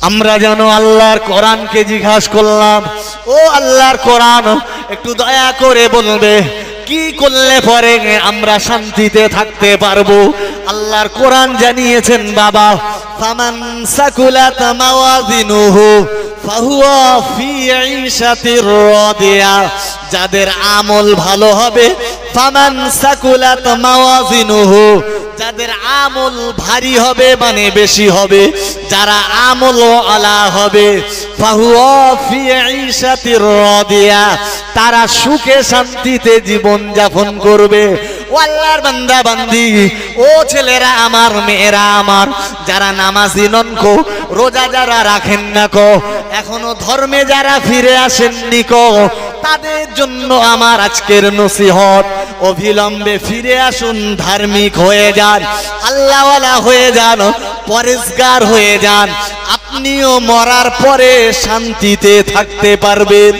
আমরা যেন আল্লাহর কোরআনকে জিজ্ঞাসা করলাম, ও আল্লাহর কোরআন একটু দয়া করে বলবে কি করলে পরে আমরা শান্তিতে থাকতে পারবো? আল্লাহর কোরআন জানিয়েছেন বাবা, ফামান সাকুলাত মাওয়াজিনুহু ফাহুয়া ফি ঈশাতির রাদিয়া, যাদের আমল ভালো হবে, ফামান সাকুলাত মাওয়াজিনুহু, যাদের আমল ভারী হবে মানে বেশি হবে, যারা আমল আলা হবে, ফাহুয়া ফি ঈশাতির রাদিয়া, তারা সুখে শান্তিতে জীবন যাপন করবে। ও আল্লাহর বান্দা বান্দি, ও ছেলেরা আমার, মেয়েরা আমার, যারা নামাজি নন কো, রোজা যারা রাখেন না কো, এখনো ধর্মে যারা ফিরে আসেননি কো, তাদের জন্য আমার আজকের নসিহত, অবিলম্বে ফিরে আসুন, ধার্মিক হয়ে যান, আল্লাহওয়ালা হয়ে যান, পরেজগার হয়ে যান, আপনিও মরার পরে শান্তিতে থাকতে পারবেন।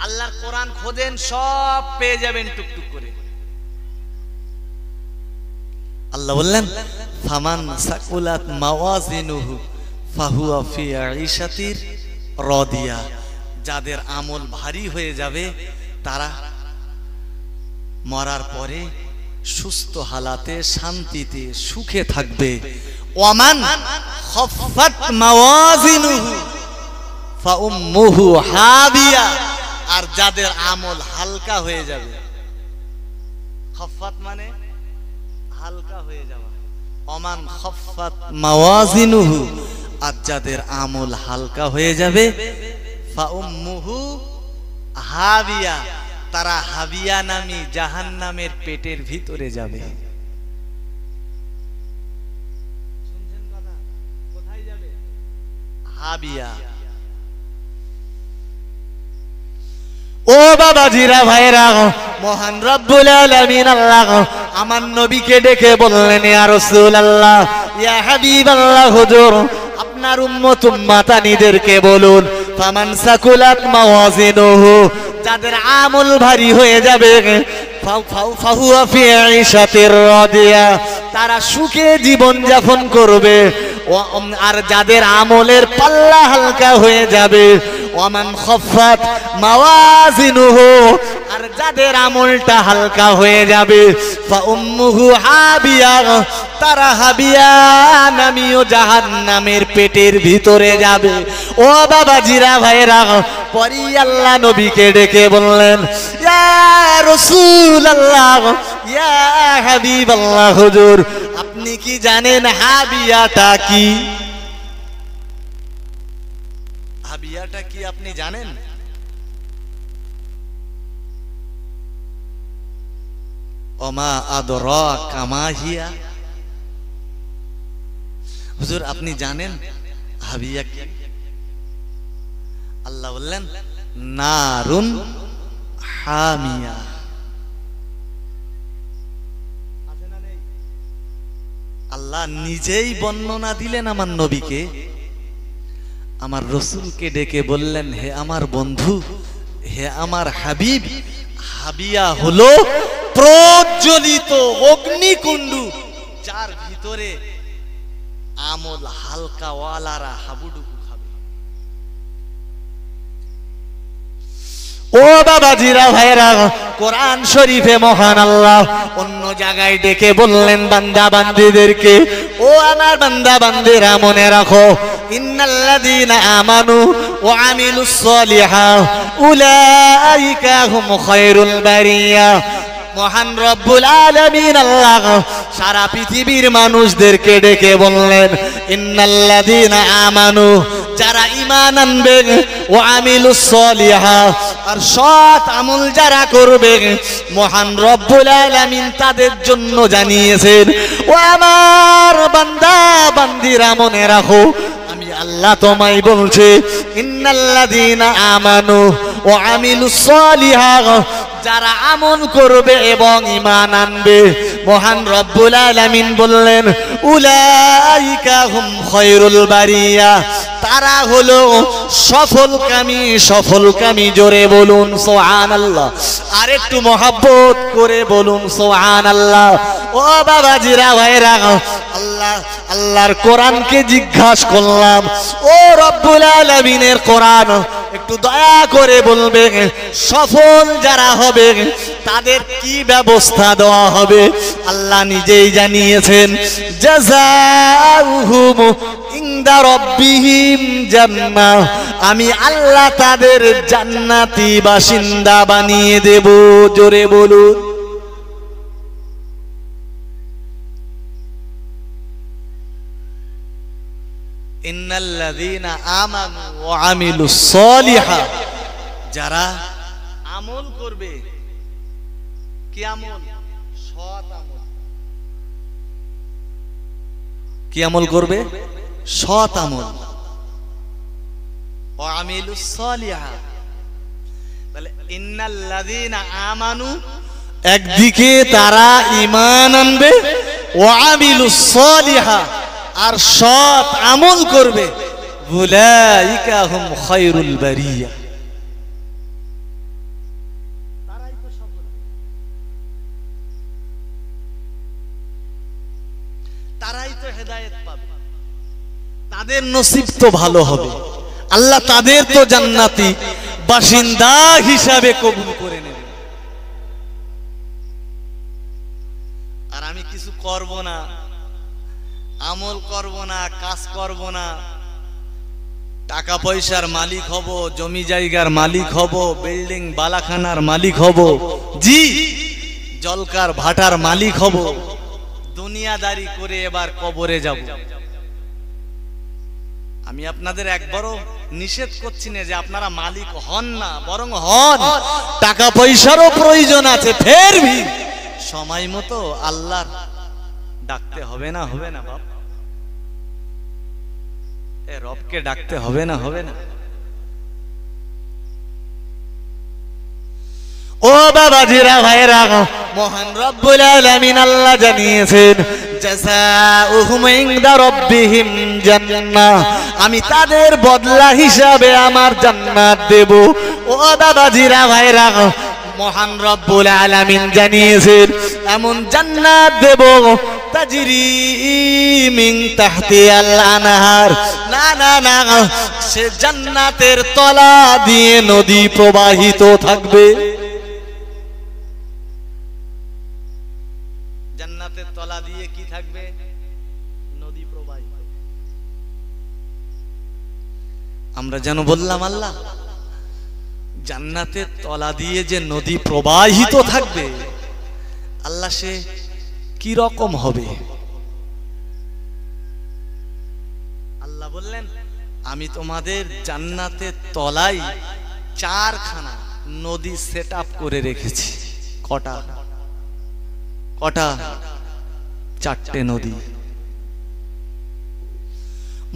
আল্লাহর কোরআন খোঁজেন, সব পেয়ে যাবেন টুকটুক করে। আল্লাহ বললেন, ফামান সাকুলাত মাওয়াজিনুহু ফাহুয়া ফি ঈশাতির রাদিয়া, যাদের আমল ভারী হয়ে যাবে তারা মরার পরে সুস্থ হালাতে শান্তিতে সুখে থাকবে। ওয়ামান খাফফাত মাওয়াজিনুহু ফাউম্মুহু হাবিয়া, আর যাদের আমল হালকা হয়ে যাবে, খাফফাত মানে হালকা হয়ে যাওয়া, ওমান খাফফাত মাওয়াজিনুহু, আর যাদের আমল হালকা হয়ে যাবে, ফাউম্মুহু হাবিয়া, তারা হাবিয়া নামী জাহান্নামের পেটের ভিতরে যাবে। শুনছেন কথা? কোথায় যাবে? হাবিয়া। ও বাবাজিরা, ভাইরা, মহান রব্বুল আলামিন আল্লাহ আমার নবীকে ডেকে বললেন, ইয়া রাসূলুল্লাহ, ইয়া হাবিবাল্লাহ, হুজুর আপনার উম্মত উম্মাতানিদেরকে বলুন, ফামান সাকুলাত মাওয়াজিনুহু, যাদের আমল ভারী হয়ে যাবে, ফাহুয়া ফি ঈশাতির রাদিয়া, তারা সুখে জীবন যাপন করবে। আর যাদের আমলের পাল্লা হালকা হয়ে যাবে, ওয়ামান খাফফাত মাওয়াজিনুহু, আর যাদের আমলটা হালকা হয়ে যাবে, ফাউম্মুহু হাবিয়া, তারা হাবিয়া নামীয় জাহান্নামের পেটের ভিতরে যাবে। ও বাবাজিরা, ভাইরা, পরি আল্লাহ নবীকে ডেকে বললেন, ইয়া রাসূলুল্লাহ, ইয়া হাবিবাল্লাহ, হুজুর আপনি কি জানেন হাবিয়াটা কি? হাবিয়াটা কি আপনি জানেন? ওমা আদরাকা মা হিয়া, হুজুর আপনি জানেন হাবিয়া কি? আল্লাহ বললেন, নারুন হামিয়া। আল্লাহ নিজেই বর্ণনা দিলেন আমার নবীকে, আমার রসুলকে ডেকে বললেন, হে আমার বন্ধু, হে আমার হাবিব, হাবিয়া হলো প্রজ্বলিত অগ্নিকুণ্ড, যার ভিতরে আমল হালকা ওয়ালারা হাবুডুবু খাবে। ও বাবাজিরা, ভাইরা, কোরআন শরীফে মহান আল্লাহ অন্য জায়গায় ডেকে বললেন বান্দা বান্দীদেরকে, ও আমার বান্দা বান্দীরা মনে রাখো, ইন্নাল্লাযীনা আমানু ওয়া আমিলুস সলিহাত উলাইকা হুম খায়রুল বারিয়া। মহান রব্বুল আলামিন আল্লাহ সারা পৃথিবীর মানুষদেরকে ডেকে বললেন, ইন্নাল্লাযীনা আমানু, যারা ঈমান আনবে, ওয়া আমিলুস সলিহাত, আর সৎ আমল যারা করবে মহান রব্বুল আলামিন তাদের জন্য জানিয়েছেন ও আমার বান্দা বান্দিরা মনে রাখো আমি আল্লাহ তোমায় বলছে ইন্নাল্লাযীনা আমানু ওয়া আমিলুস সালিহাত যারা আমল করবে এবং ঈমান আনবে মহান রব্বুল আলামিন বললেন উলাইকা হুম খায়রুল বারিয়া তারা হলো সফলকামী জোরে বলুন সুবহানাল্লাহ আরেকটু মহব্বত করে বলুন সুবহানাল্লাহ ও বাবাজিরা ভাইরা আল্লাহর কোরআনকে জিজ্ঞাসা করলাম ও রব্বুল আলামিনের কোরআন একটু দয়া করে বলবে সফল যারা হবে তাদের কি ব্যবস্থা দেওয়া হবে আল্লাহ নিজেই জানিয়েছেন জাযাউহুম ইনদা রাব্বিহিম জান্নাহ আমি আল্লাহ তাদের জান্নাতি বাসিন্দা বানিয়ে দেব জোরে বলুন ইন্নাল্লাযীনা আমানু ওয়া আমিলুস সালিহাত যারা আমল করবে কি আমল সৎ আমল কি আমল করবে সৎ আমল ওয়া আমিলুস সালিহাত তাহলে ইন্নাল্লাযীনা আমানু একদিকে তারা ঈমান আনবে ওয়া আমিলুস সালিহাত আর সৎ আমল করবে উলাইকা হুম খায়রুল বারিয়া তারাই তো সফল তারাই তো হেদায়েত পাবে তাদের নসিব তো ভালো হবে আল্লাহ তাদের তো জান্নাতি বাসিন্দা হিসাবে কবুল করে নেবে আর আমি কিছু করব না আমল করব না কাজ করব না টাকা পয়সার মালিক হব জমি জায়গার মালিক হব বিল্ডিং বালাখানার মালিক হব জি জলকার ভাটার মালিক হব দুনিয়াদারি করে এবার কবরে যাব আমি আপনাদের একবারও নিষেধ করছি না যে আপনারা মালিক হন না বরং হন টাকা পয়সারও প্রয়োজন আছে ফের ভি সময় মতো আল্লাহর ডাকতে হবে না বাপ এ রবকে ডাকতে হবে না ও বাবাজিরা ভাইরা মহান রব্বুল আলামিন আল্লাহ জানিয়েছেন জাযাউহুম ইনদা রাব্বিহিম জান্নাহ আমি তাদের বদলা হিসাবে আমার জান্নাত দেব ও বাবাজিরা ভাইরা মহান রব্বুল আলামিন জানিয়েছেন এমন জান্নাত দেব তাজরি মিন তাহতিহাল আনহার না সে জান্নাতের তলা দিয়ে নদী প্রবাহিত থাকবে জান্নাতের তলা দিয়ে কি থাকবে নদী প্রবাহিত আমরা যেন বললাম আল্লাহ জান্নাতের তলা দিয়ে যে নদী প্রবাহিত থাকবে আল্লাহ সে কি রকম হবে আল্লাহ বললেন আমি তোমাদের জান্নাতের তলায় 4খানা নদী সেট আপ করে রেখেছি কটা 4টে নদী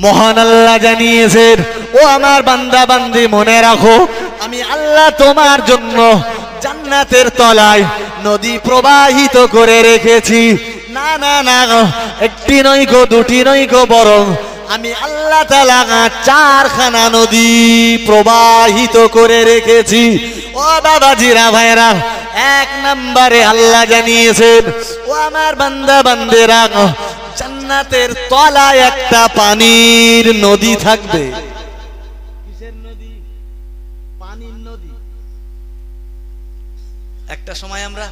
মহান আল্লাহ জানিয়েছেন ও আমার বান্দা বান্দি মনে রাখো আমি আল্লাহ তোমার জন্য জান্নাতের তলায় নদী প্রবাহিত করে রেখেছি না একটি নয় গো দুটি নয় গো বরং আমি আল্লাহ তাআলা 4খানা নদী প্রবাহিত করে রেখেছি ও বাবাজিরা ভাইরা 1 নম্বরে আল্লাহ জানিয়েছেন ও আমার বান্দা বান্দেরা জান্নাতের তলায় একটা পানির নদী থাকবে কিসের নদী পানির নদী একটা সময় আমরা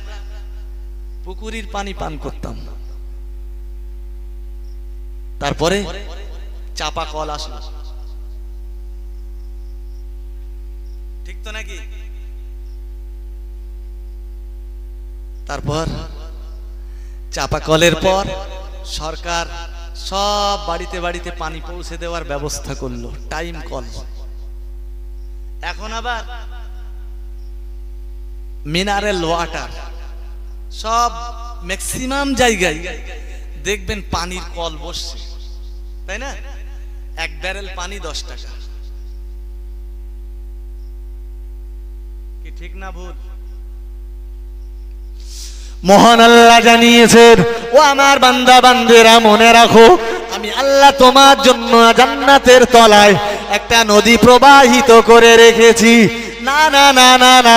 পুকুরের পানি পান করতাম তারপরে চাপা কল আসলো ঠিক তো নাকি তারপর চাপা কলের পর সরকার সব বাড়িতে বাড়িতে পানি পৌঁছে দেওয়ার ব্যবস্থা করলো টাইম কল এখন আবার মিনারেল ওয়াটার, সব ম্যাক্সিমাম জায়গায় দেখবেন পানির কল বসছে, তাই না? এক ব্যারেল পানি 10 টাকা, কি ঠিক না ভুল? মহান আল্লাহ জানিয়েছেন, ও আমার বান্দা বান্দেরা মনে রাখো, আমি আল্লাহ তোমার জন্য জান্নাতের তলায় একটা নদী প্রবাহিত করে রেখেছি। না না না না না,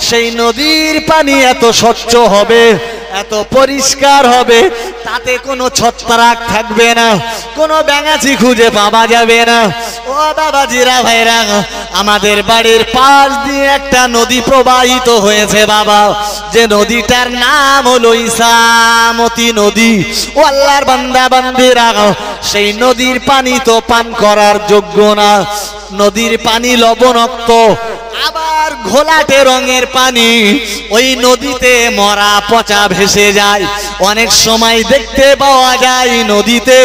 সেই নদীর পানি এত স্বচ্ছ হবে, এত পরিষ্কার হবে, তাতে কোনো ছত্রাক থাকবে না, কোনো ব্যাঙাচি খুঁজে পাওয়া যাবে না। ও বাবাজিরা ভাইরা, আমাদের বাড়ির পাশ দিয়ে একটা নদী প্রবাহিত হয়েছে বাবা, যে নদীটার নাম হলো ইসামতি নদী। ও আল্লাহর বান্দা বান্দিরা, সেই নদীর পানি তো পান করার যোগ্য না, নদীর পানি লবণাক্ত, আবার ঘোলাটে রঙের পানি, ওই নদীতে মরা পচা ভেসে যায়। অনেক সময় দেখতে পাওয়া যায় নদীতে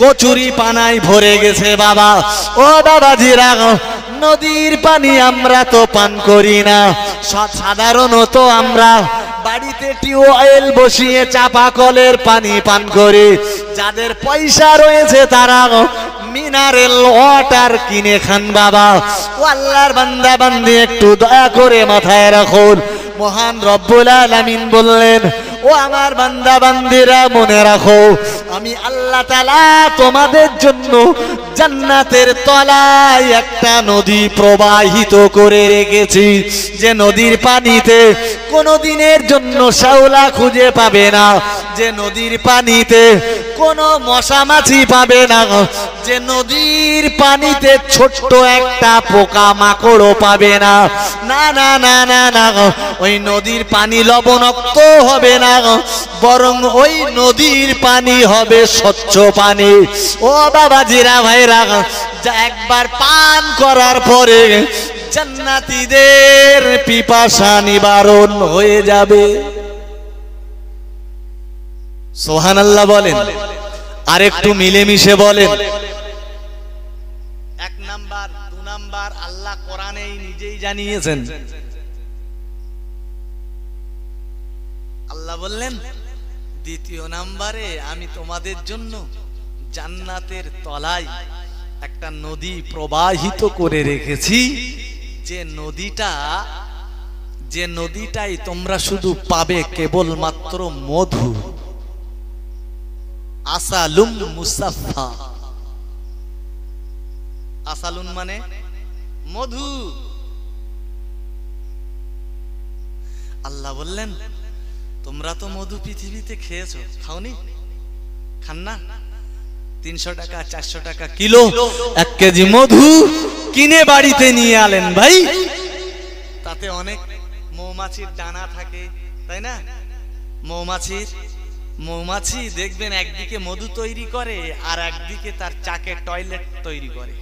কচুরি পানায় ভরে গেছে বাবা। ও বাবাজিরা, নদীর পানি আমরা তো পান করি না, সাধারণত আমরা বাড়িতে টিউবওয়েল বসিয়ে চাপা কলের পানি পান করি। যাদের পয়সা রয়েছে তারা মিনারেল ওয়াটার কিনে খান বাবা। ও আল্লাহর বান্দা বান্দি, একটু দয়া করে মাথায় রাখুন, মহান রব্বুল আলামিন বললেন, ও আমার বান্দা বান্দিরা মনে রাখো, আমি আল্লাহ তাআলা তোমাদের জন্য জান্নাতের তলায় একটা নদী প্রবাহিত করে রেখেছি, যে নদীর পানিতে কোনো দিনের জন্য শ্যাওলা খুঁজে পাবে না, যে নদীর পানিতে কোনো মশা মাছি পাবে না, যে নদীর পানিতে ছোট্ট একটা পোকা মাকড়ও পাবে না। না না না না না, ওই নদীর পানি লবণাক্ত হবে না, বরং ওই নদীর পানি হবে স্বচ্ছ পানি। ও বাবাজিরা ভাইরা, যা একবার পান করার পরে জান্নাতীদের পিপাসা নিবারণ হয়ে যাবে। সুবহানাল্লাহ বলেন, আর একটু মিলেমিশে বলেন। 1 নাম্বার 2 নাম্বার আল্লাহ কোরআনেই নিজেই জানিয়েছেন। আল্লাহ বললেন, দ্বিতীয় নাম্বারে আমি তোমাদের জন্য জান্নাতের তলায় একটা নদী প্রবাহিত করে রেখেছি, যে নদীটাই তোমরা শুধু পাবে কেবলমাত্র মধু, আসালুম মুসাফা। আসালুন মানে মধু। আল্লাহ বললেন, তোমরা তো মধু পৃথিবীতে খেয়েছো, খাওনি? খান না? 300 টাকা 400 টাকা কিলো 1 কেজি মধু কিনে বাড়িতে নিয়ে আলেন ভাই, তাতে অনেক মৌমাছির দানা থাকে, তাই না? মৌমাছি দেখবেন একদিকে মধু তৈরি করে আর একদিকে তার চাকে টয়লেট তৈরি করে।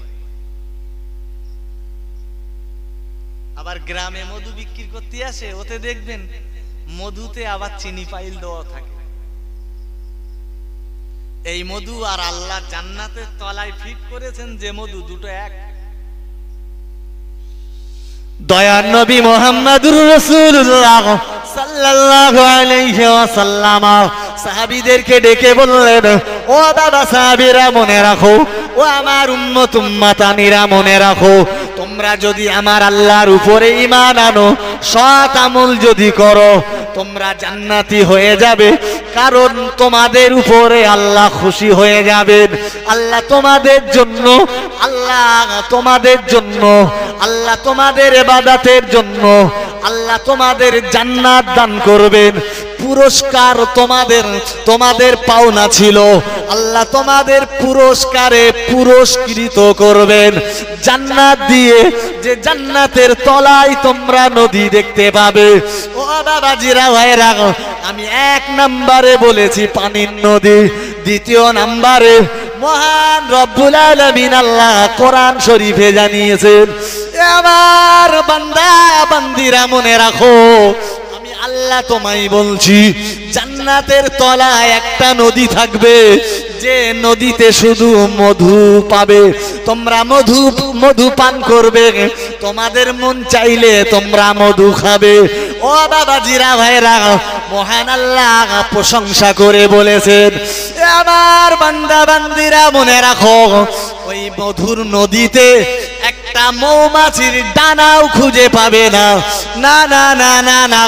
আবার গ্রামে মধু বিক্রি করতে আসে, ওতে দেখবেন মধুতে আবার চিনি পাইল দেওয়া থাকে। এই মধু আর আল্লাহ জান্নাতের তলায় ফিট করেছেন যে মধু, দুটো এক। দয়ার নবী মুহাম্মদুর রাসূলুল্লাহ সাল্লাল্লাহু আলাইহি ওয়াসাল্লাম সাহাবীদেরকে ডেকে বললেন, ও বাবা সাহাবীরা মনে রাখো, ও আমার উম্মত উম্মাতানিরা মনে রাখো, তোমরা যদি আমার আল্লাহর উপরে ঈমান আনো, সৎ আমল যদি করো, তোমরা জান্নাতি হয়ে যাবে। কারণ তোমাদের উপরে আল্লাহ খুশি হয়ে যাবেন। আল্লাহ তোমাদের জন্য আল্লাহ তোমাদের ইবাদতের জন্য আল্লাহ তোমাদের জান্নাত দান করবেন। পুরস্কার তোমাদের পাওনা ছিল, আল্লাহ তোমাদের পুরস্কারে পুরস্কৃত করবেন জান্নাত দিয়ে, যে জান্নাতের তলায় তোমরা নদী দেখতে পাবে। ও বাবাজিরা ভাইরা, আমি 1 নম্বরে বলেছি পানির নদী, 2 নম্বরে মহান রব্বুল আলামিন আল্লাহ কোরআন শরীফে জানিয়েছেন, আমার বান্দা বান্দিরা মনে রাখো, আমি আল্লাহ তোমায় বলছি, জান্নাতের তলায় একটা নদী থাকবে, যে নদীতে শুধু মধু পাবে। তোমরা মধু পান করবে, তোমাদের মন চাইলে তোমরা মধু খাবে। ও বাবাজিরা ভাইরা, মহান আল্লাহ প্রশংসা করে বলেছেন, আমার বান্দা বান্দিরা মনে রাখো, ওই মধুর নদীতে একটা মৌমাছির দানাও খুঁজে পাবে না, না না না না না,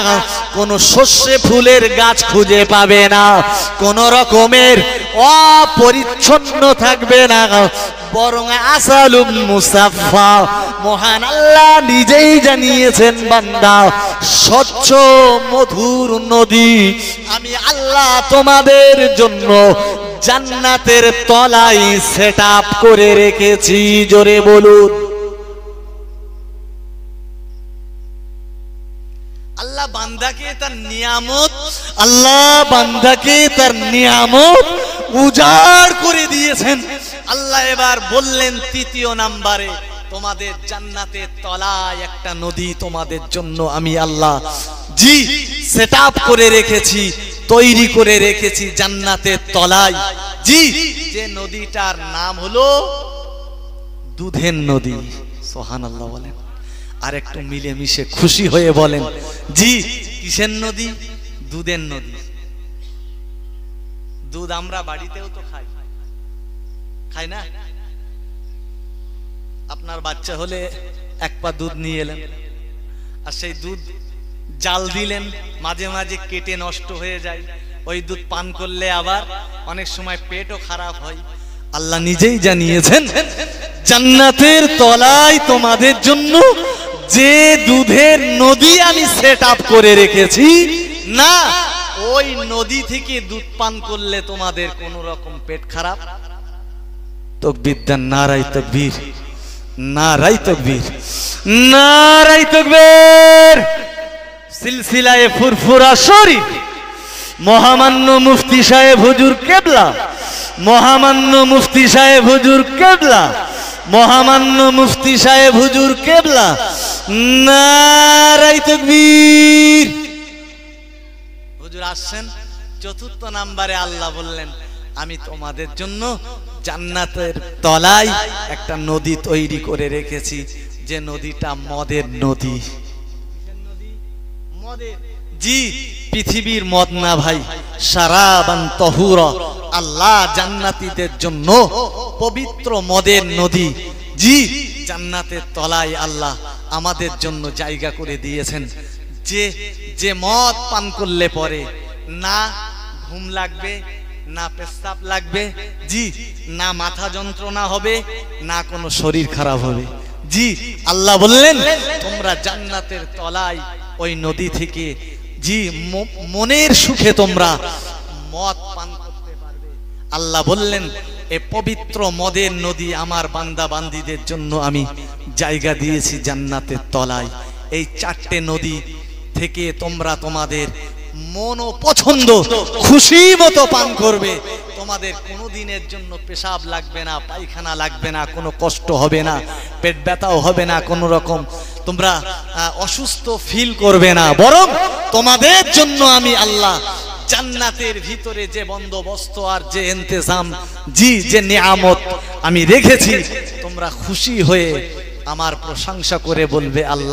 কোন শস্যে ফুলের গাছ খুঁজে পাবে না, কোন রকমের অপরিচ্ছন্ন থাকবে না, বরং আসালুম মুসাফফা, মহান আল্লাহ নিজেই জানিয়েছেন বান্দা, স্বচ্ছ মধুর নদী আমি আল্লাহ তোমাদের জন্য জান্নাতের তলায় সেটআপ করে রেখেছি। জোরে বলুন, আল্লাহ বান্দাকে তার নিয়ামত, আল্লাহ বান্দাকে তার নিয়ামত উজাড় করে দিয়েছেন। আল্লাহ এবার বললেন তৃতীয় নাম্বারে, তোমাদের জান্নাতের তলায় একটা নদী তোমাদের জন্য আমি আল্লাহ জি সেটআপ করে রেখেছি, তৈরি করে রেখেছি জান্নাতের তলায়। জি, যে নদীটার নাম হলো দুধের নদী। সুবহানাল্লাহ বলেন, আর একটু মিলেমিশে খুশি হয়ে বলেন, জি কিসের নদী? দুধের নদী। দুধ আমরা বাড়িতেও তো খাই, খাই না? আপনার বাচ্চা হলে এক পা দুধ নিয়ে এলেন, আর সেই দুধ জাল দিলেন, মাঝে মাঝে কেটে নষ্ট হয়ে যায়, ওই দুধ পান করলে আবার অনেক সময় পেটও খারাপ হয়। আল্লাহ নিজেই জানিয়েছেন জান্নাতের তলায় তোমাদের জন্য যে দুধের নদী আমি সেটআপ করে রেখেছি, না ওই নদী থেকে দুধ পান করলে তোমাদের কোন রকম পেট খারাপ। তাকবীর দেন, নারায়ে তাকবীর, নারায়ে তাকবীর, নারায়ে তাকবীর। সিলসিলায়ে ফুরফুরা শরীফ, মহামান্য মুফতি সাহেব হুজুর কেবলা, মহামান্য মুফতি সাহেব হুজুর কেবলা, মহামান্য মুফতি সাহেব হুজুর কেবলা, নারায়ে তাকবীর। হুজুর আসছেন চতুর্থ নাম্বারে, আল্লাহ বললেন আমি তোমাদের জন্য জান্নাতের তলায় একটা নদী তৈরি করে রেখেছি, যে নদীটা মদের নদী। জি, পৃথিবীর মদ না ভাই, শারাবান তাহুরা, আল্লাহ জান্নাতীদের জন্য পবিত্র মদের নদী। জি, জান্নাতের তলায় আল্লাহ আমাদের জন্য জায়গা করে দিয়েছেন, যে যে মদ পান করলে পরে না ঘুম লাগবে, না পেশাব লাগবে, জি না মাথা যন্ত্রণা হবে, না কোনো শরীর খারাপ হবে। জি, আল্লাহ বললেন তোমরা জান্নাতের তলায় ওই নদী থেকে জি মনের সুখে তোমরা মদ পান করতে পারবে। আল্লাহ বললেন এই পবিত্র মদের নদী আমার বান্দা বান্দীদের জন্য আমি জায়গা দিয়েছি জান্নাতের তলায়। এই চারটে নদী থেকে তোমরা তোমাদের মন ও পছন্দ খুশি মতো পান করবে। তোমাদের কোনো দিনের জন্য পেশাব লাগবে না, পায়খানা লাগবে না, কোনো কষ্ট হবে না, পেট ব্যথাও হবে না, কোনো রকম তোমরা অসুস্থ ফিল করবে না, বরং তোমাদের জন্য আমি আল্লাহ জান্নাতের ভিতরে যে বন্দোবস্ত আর যে ইন্তজাম, জি যে নিয়ামত আমি রেখেছি, তোমরা খুশি হয়ে আমার প্রশংসা করে বলবে আল্লাহ।